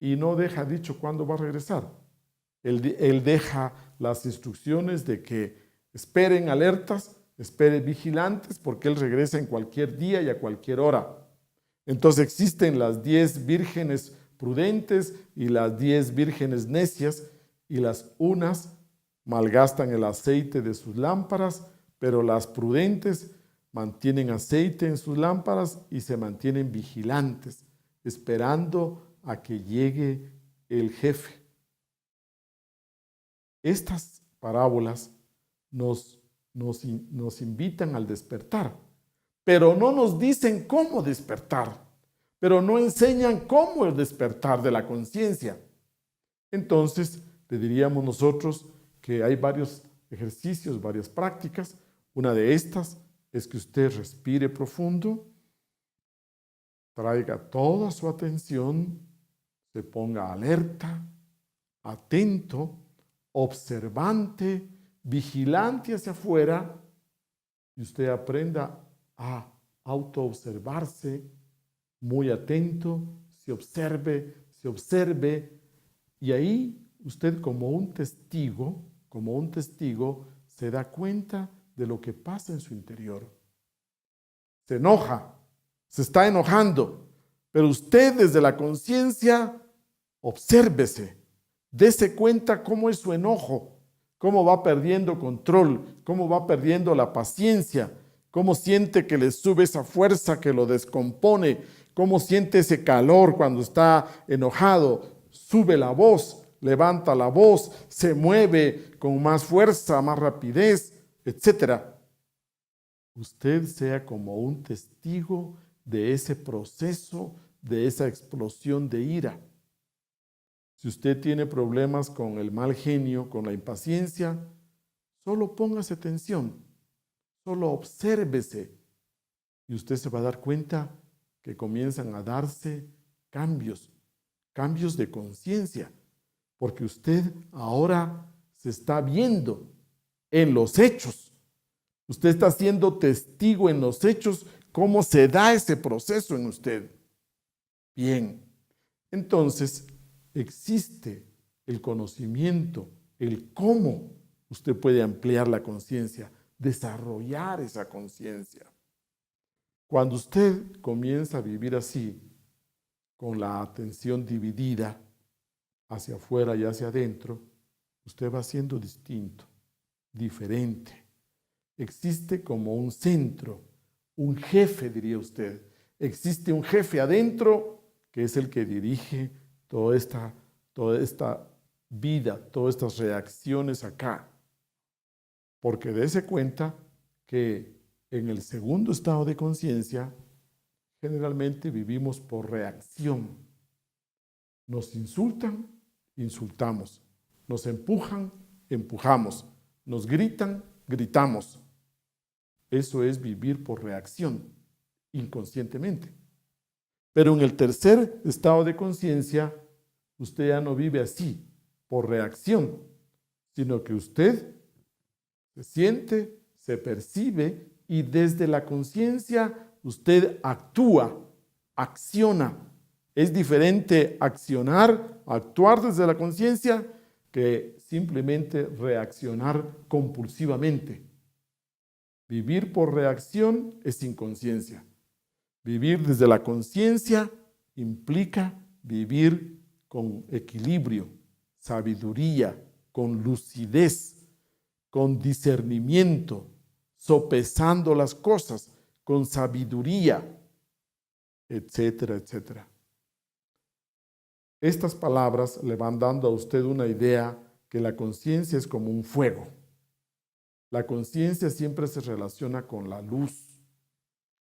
y no deja dicho cuándo va a regresar. Él deja las instrucciones de que esperen alertas, esperen vigilantes, porque él regresa en cualquier día y a cualquier hora. Entonces existen las 10 vírgenes prudentes y las 10 vírgenes necias, y las unas malgastan el aceite de sus lámparas, pero las prudentes mantienen aceite en sus lámparas y se mantienen vigilantes, esperando a que llegue el jefe. Estas parábolas nos invitan al despertar, pero no nos dicen cómo despertar, pero no enseñan cómo el despertar de la conciencia. Entonces, le diríamos nosotros que hay varios ejercicios, varias prácticas. Una de estas es que usted respire profundo, traiga toda su atención, se ponga alerta, atento, observante, vigilante hacia afuera, y usted aprenda a autoobservarse, muy atento, se observe, y ahí usted como un testigo, se da cuenta de lo que pasa en su interior. Se enoja, se está enojando, pero usted desde la conciencia, obsérvese, dése cuenta cómo es su enojo, cómo va perdiendo control, cómo va perdiendo la paciencia, cómo siente que le sube esa fuerza que lo descompone, cómo siente ese calor cuando está enojado, sube la voz, levanta la voz, se mueve con más fuerza, más rapidez, etc. Usted sea como un testigo de ese proceso, de esa explosión de ira. Si usted tiene problemas con el mal genio, con la impaciencia, solo póngase atención, solo obsérvese y usted se va a dar cuenta que comienzan a darse cambios de conciencia, porque usted ahora se está viendo en los hechos. Usted está siendo testigo en los hechos cómo se da ese proceso en usted. Bien, entonces existe el conocimiento, el cómo usted puede ampliar la conciencia, desarrollar esa conciencia. Cuando usted comienza a vivir así, con la atención dividida hacia afuera y hacia adentro, usted va siendo distinto, diferente. Existe como un centro, un jefe, diría usted. Existe un jefe adentro que es el que dirige toda esta vida, todas estas reacciones acá. Porque dése cuenta que en el segundo estado de conciencia, generalmente vivimos por reacción. Nos insultan, insultamos. Nos empujan, empujamos. Nos gritan, gritamos. Eso es vivir por reacción, inconscientemente. Pero en el tercer estado de conciencia, usted ya no vive así, por reacción, sino que usted se siente, se percibe y desde la conciencia usted actúa, acciona. Es diferente accionar, actuar desde la conciencia que simplemente reaccionar compulsivamente. Vivir por reacción es inconsciencia. Vivir desde la conciencia implica vivir con equilibrio, sabiduría, con lucidez, con discernimiento, sopesando las cosas, con sabiduría, etcétera, etcétera. Estas palabras le van dando a usted una idea que la conciencia es como un fuego. La conciencia siempre se relaciona con la luz.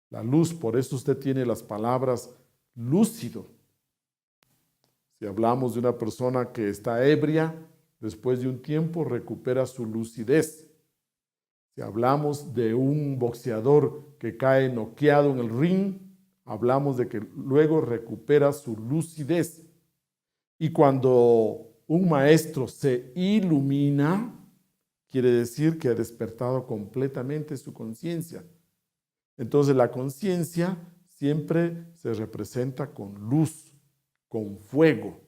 La luz, por eso usted tiene las palabras lúcido. Si hablamos de una persona que está ebria, después de un tiempo recupera su lucidez. Si hablamos de un boxeador que cae noqueado en el ring, hablamos de que luego recupera su lucidez. Y cuando un maestro se ilumina, quiere decir que ha despertado completamente su conciencia. Entonces la conciencia siempre se representa con luz, con fuego.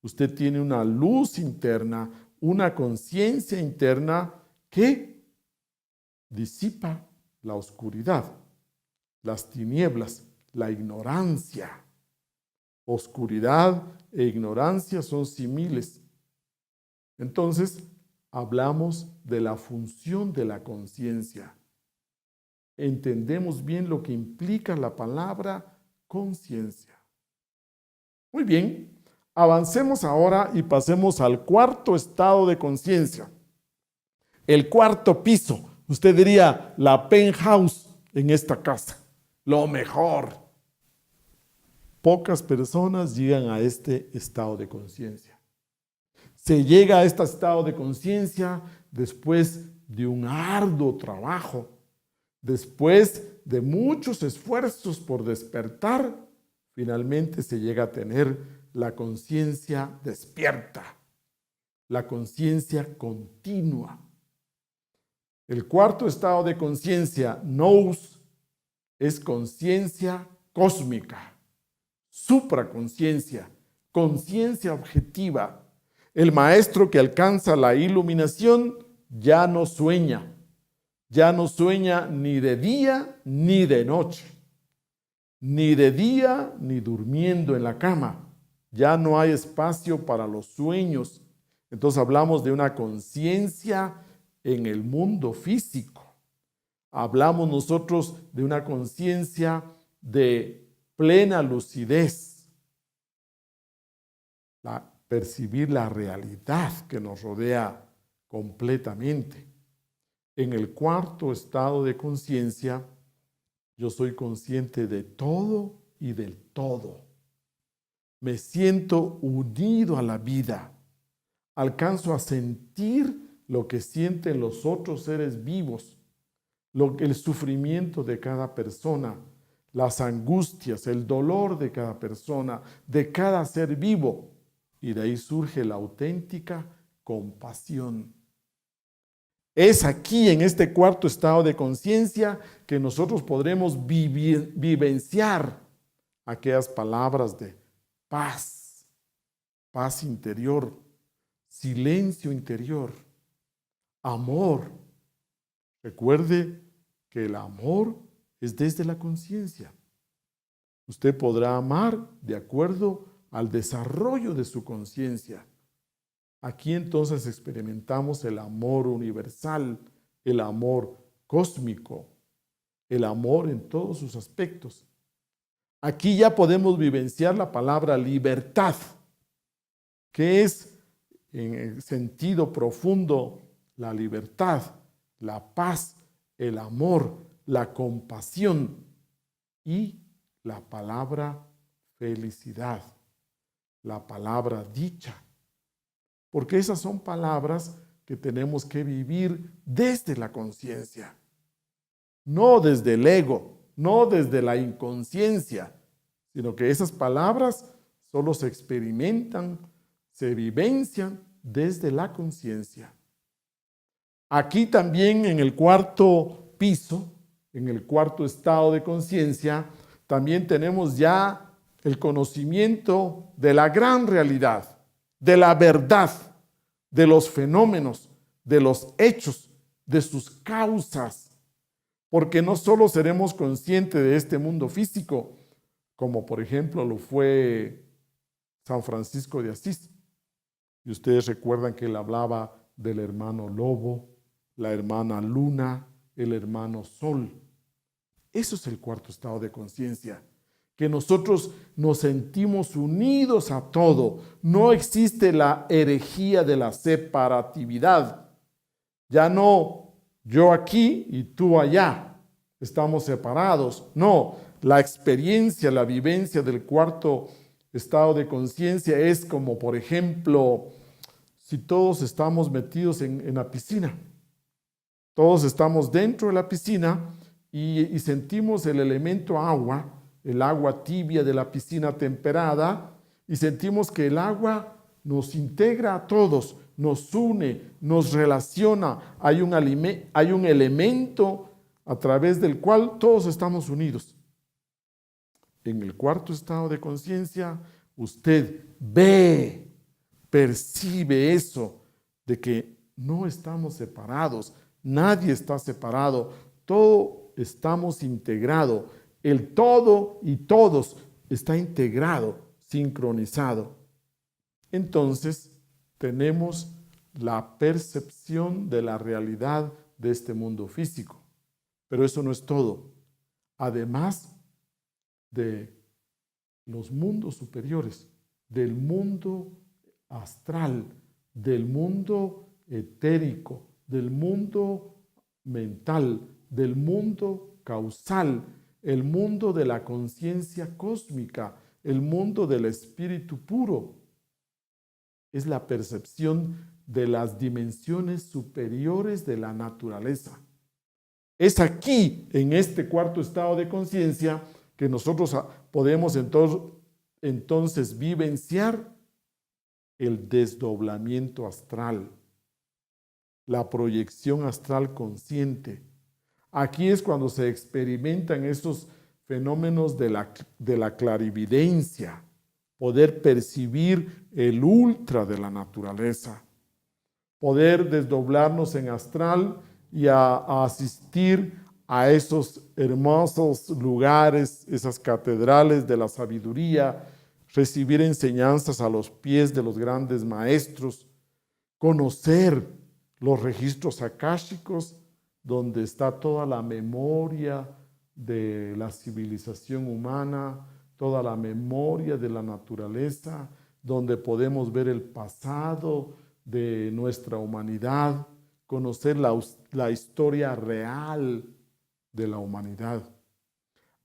Usted tiene una luz interna, una conciencia interna que disipa la oscuridad, las tinieblas, la ignorancia. Oscuridad e ignorancia son similes. Entonces, hablamos de la función de la conciencia. Entendemos bien lo que implica la palabra conciencia. Muy bien, avancemos ahora y pasemos al cuarto estado de conciencia. El cuarto piso, usted diría la penthouse en esta casa, lo mejor. Pocas personas llegan a este estado de conciencia. Se llega a este estado de conciencia después de un arduo trabajo, después de muchos esfuerzos por despertar, finalmente se llega a tener la conciencia despierta, la conciencia continua. El cuarto estado de conciencia, nous, es conciencia cósmica, supraconciencia, conciencia objetiva. El maestro que alcanza la iluminación ya no sueña ni de día ni de noche, ni de día ni durmiendo en la cama. Ya no hay espacio para los sueños. Entonces hablamos de una conciencia en el mundo físico. Hablamos nosotros de una conciencia de plena lucidez, percibir la realidad que nos rodea completamente. En el cuarto estado de conciencia, yo soy consciente de todo y del todo. Me siento unido a la vida. Alcanzo a sentir lo que sienten los otros seres vivos, el sufrimiento de cada persona, las angustias, el dolor de cada persona, de cada ser vivo. Y de ahí surge la auténtica compasión. Es aquí, en este cuarto estado de conciencia, que nosotros podremos vivenciar aquellas palabras de paz, paz interior, silencio interior, amor. Recuerde que el amor es desde la conciencia. Usted podrá amar de acuerdo al desarrollo de su conciencia. Aquí entonces experimentamos el amor universal, el amor cósmico, el amor en todos sus aspectos. Aquí ya podemos vivenciar la palabra libertad, que es en el sentido profundo la libertad, la paz, el amor, la compasión y la palabra felicidad, la palabra dicha. Porque esas son palabras que tenemos que vivir desde la conciencia, no desde el ego, no desde la inconsciencia, sino que esas palabras solo se experimentan se vivencian desde la conciencia. Aquí también en el cuarto piso, en el cuarto estado de conciencia, también tenemos ya el conocimiento de la gran realidad, de la verdad, de los fenómenos, de los hechos, de sus causas, porque no solo seremos conscientes de este mundo físico, como por ejemplo lo fue San Francisco de Asís. Y ustedes recuerdan que él hablaba del hermano lobo, la hermana luna, el hermano sol. Eso es el cuarto estado de conciencia, que nosotros nos sentimos unidos a todo. No existe la herejía de la separatividad. Ya no yo aquí y tú allá, estamos separados. No, la experiencia, la vivencia del cuarto estado de conciencia es como, por ejemplo, si todos estamos metidos en la piscina. Todos estamos dentro de la piscina y sentimos el elemento agua, el agua tibia de la piscina temperada, y sentimos que el agua nos integra a todos, nos une, nos relaciona. Hay un elemento a través del cual todos estamos unidos. En el cuarto estado de conciencia, usted ve, percibe eso, de que no estamos separados, nadie está separado, todos estamos integrados. El todo y todos está integrado, sincronizado. Entonces, tenemos la percepción de la realidad de este mundo físico. Pero eso no es todo. Además de los mundos superiores, del mundo astral, del mundo etérico, del mundo mental, del mundo causal, el mundo de la conciencia cósmica, el mundo del espíritu puro. Es la percepción de las dimensiones superiores de la naturaleza. Es aquí, en este cuarto estado de conciencia, que nosotros podemos entonces vivenciar el desdoblamiento astral, la proyección astral consciente. Aquí es cuando se experimentan estos fenómenos de la clarividencia, poder percibir el ultra de la naturaleza, poder desdoblarnos en astral y a asistir a esos hermosos lugares, esas catedrales de la sabiduría, recibir enseñanzas a los pies de los grandes maestros, conocer los registros akáshicos, donde está toda la memoria de la civilización humana, toda la memoria de la naturaleza, donde podemos ver el pasado de nuestra humanidad, conocer la historia real de la humanidad.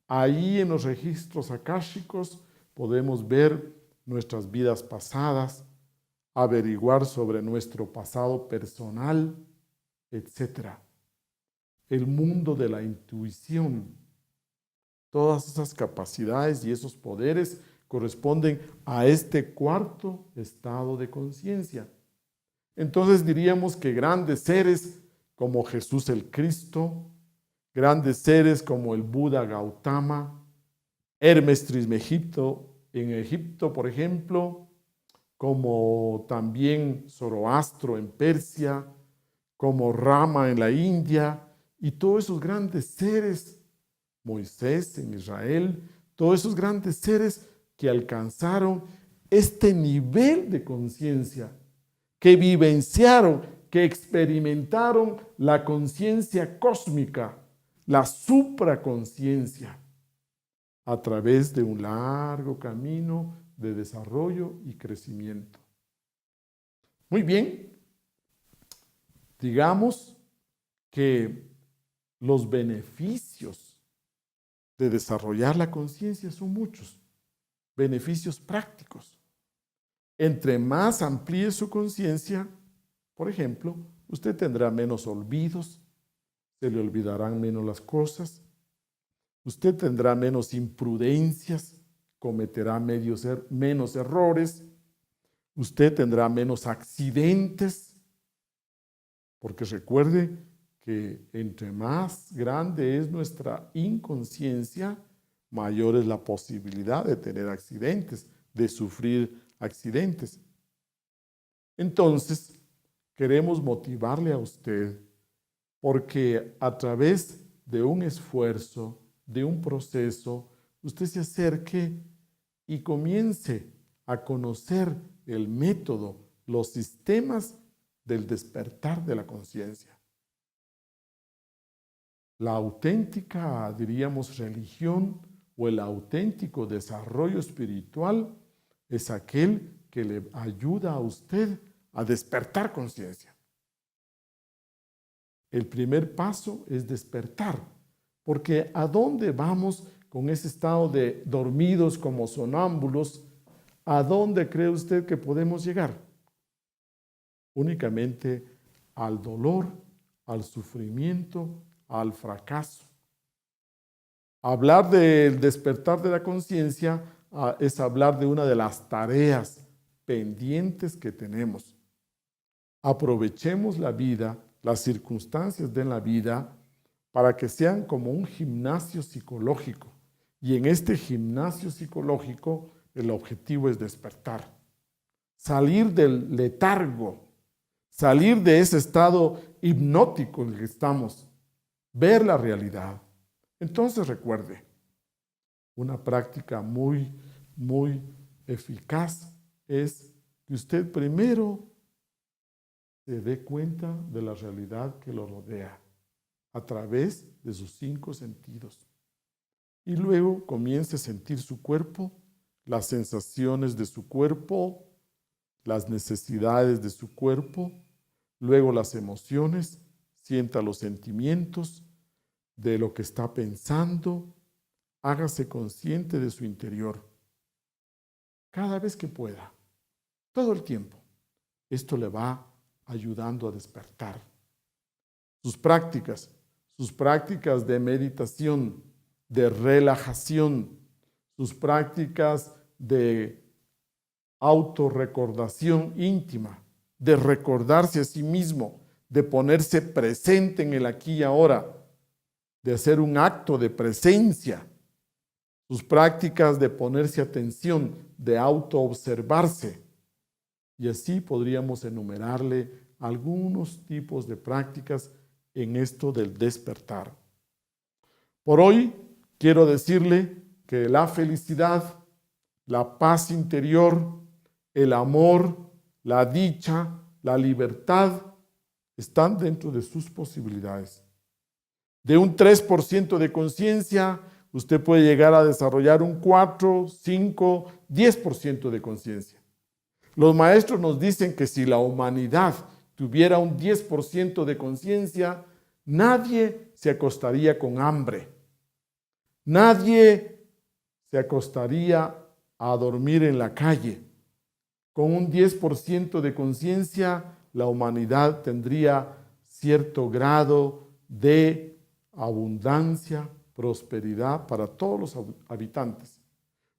Ahí en los registros akáshicos podemos ver nuestras vidas pasadas, averiguar sobre nuestro pasado personal, etc. El mundo de la intuición. Todas esas capacidades y esos poderes corresponden a este cuarto estado de conciencia. Entonces diríamos que grandes seres como Jesús el Cristo, grandes seres como el Buda Gautama, Hermes Trismegisto en Egipto, por ejemplo, como también Zoroastro en Persia, como Rama en la India, y todos esos grandes seres, Moisés en Israel, todos esos grandes seres que alcanzaron este nivel de conciencia, que vivenciaron, que experimentaron la conciencia cósmica, la supraconciencia, a través de un largo camino de desarrollo y crecimiento. Muy bien, digamos que los beneficios de desarrollar la conciencia son muchos, beneficios prácticos. Entre más amplíe su conciencia, por ejemplo, usted tendrá menos olvidos, se le olvidarán menos las cosas, usted tendrá menos imprudencias, cometerá menos errores, Usted tendrá menos accidentes, porque recuerde que entre más grande es nuestra inconsciencia, mayor es la posibilidad de tener accidentes, de sufrir accidentes. Entonces, queremos motivarle a usted porque a través de un esfuerzo, de un proceso, usted se acerque y comience a conocer el método, los sistemas del despertar de la conciencia. La auténtica, diríamos, religión o el auténtico desarrollo espiritual es aquel que le ayuda a usted a despertar conciencia. El primer paso es despertar, porque ¿a dónde vamos con ese estado de dormidos como sonámbulos? ¿A dónde cree usted que podemos llegar? Únicamente al dolor, al sufrimiento, al fracaso. Hablar del despertar de la conciencia es hablar de una de las tareas pendientes que tenemos. Aprovechemos la vida, las circunstancias de la vida, para que sean como un gimnasio psicológico. Y en este gimnasio psicológico, el objetivo es despertar. Salir del letargo, salir de ese estado hipnótico en el que estamos, ver la realidad. Entonces recuerde, una práctica muy eficaz es que usted primero se dé cuenta de la realidad que lo rodea a través de sus 5 sentidos. Y luego comience a sentir su cuerpo, las sensaciones de su cuerpo, las necesidades de su cuerpo, luego las emociones, sienta los sentimientos de lo que está pensando, hágase consciente de su interior. Cada vez que pueda, todo el tiempo, esto le va ayudando a despertar. Sus prácticas de meditación, de relajación, sus prácticas de autorrecordación íntima, de recordarse a sí mismo, de ponerse presente en el aquí y ahora, de hacer un acto de presencia, sus prácticas de ponerse atención, de autoobservarse. Y así podríamos enumerarle algunos tipos de prácticas en esto del despertar. Por hoy quiero decirle que la felicidad, la paz interior, el amor, la dicha, la libertad están dentro de sus posibilidades. De un 3% de conciencia, usted puede llegar a desarrollar un 4, 5, 10% de conciencia. Los maestros nos dicen que si la humanidad tuviera un 10% de conciencia, nadie se acostaría con hambre. Nadie se acostaría a dormir en la calle. Con un 10% de conciencia, la humanidad tendría cierto grado de abundancia, prosperidad para todos los habitantes.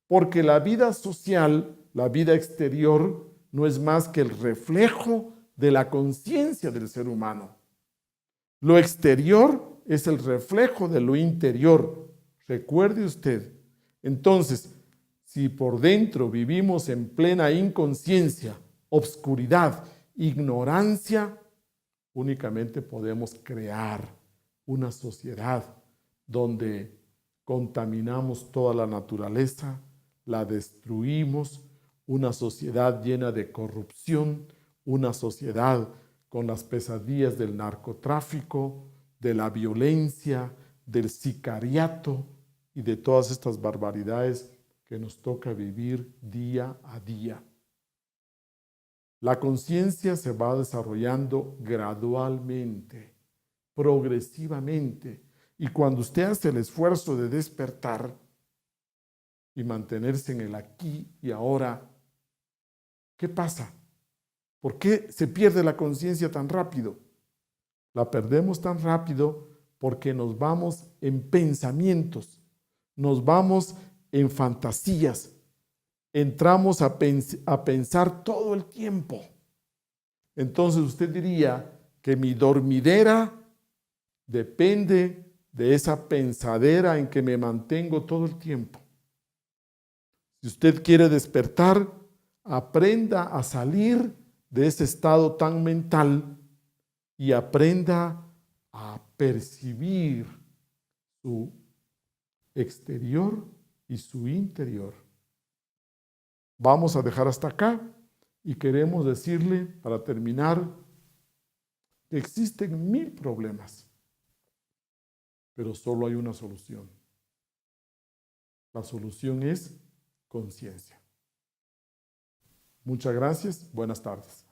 Porque la vida social, la vida exterior, no es más que el reflejo de la conciencia del ser humano. Lo exterior es el reflejo de lo interior. Recuerde usted. Entonces, si por dentro vivimos en plena inconsciencia, obscuridad, ignorancia, únicamente podemos crear una sociedad donde contaminamos toda la naturaleza, la destruimos, una sociedad llena de corrupción, una sociedad con las pesadillas del narcotráfico, de la violencia, del sicariato y de todas estas barbaridades que nos toca vivir día a día. La conciencia se va desarrollando gradualmente, progresivamente, y cuando usted hace el esfuerzo de despertar y mantenerse en el aquí y ahora, ¿qué pasa? ¿Por qué se pierde la conciencia tan rápido? La perdemos tan rápido porque nos vamos en pensamientos, nos vamos en fantasías, entramos a pensar todo el tiempo. Entonces usted diría que mi dormidera depende de esa pensadera en que me mantengo todo el tiempo. Si usted quiere despertar, aprenda a salir de ese estado tan mental y aprenda a percibir su exterior y su interior. Vamos a dejar hasta acá y queremos decirle, para terminar, que existen 1000 problemas, pero solo hay una solución. La solución es conciencia. Muchas gracias. Buenas tardes.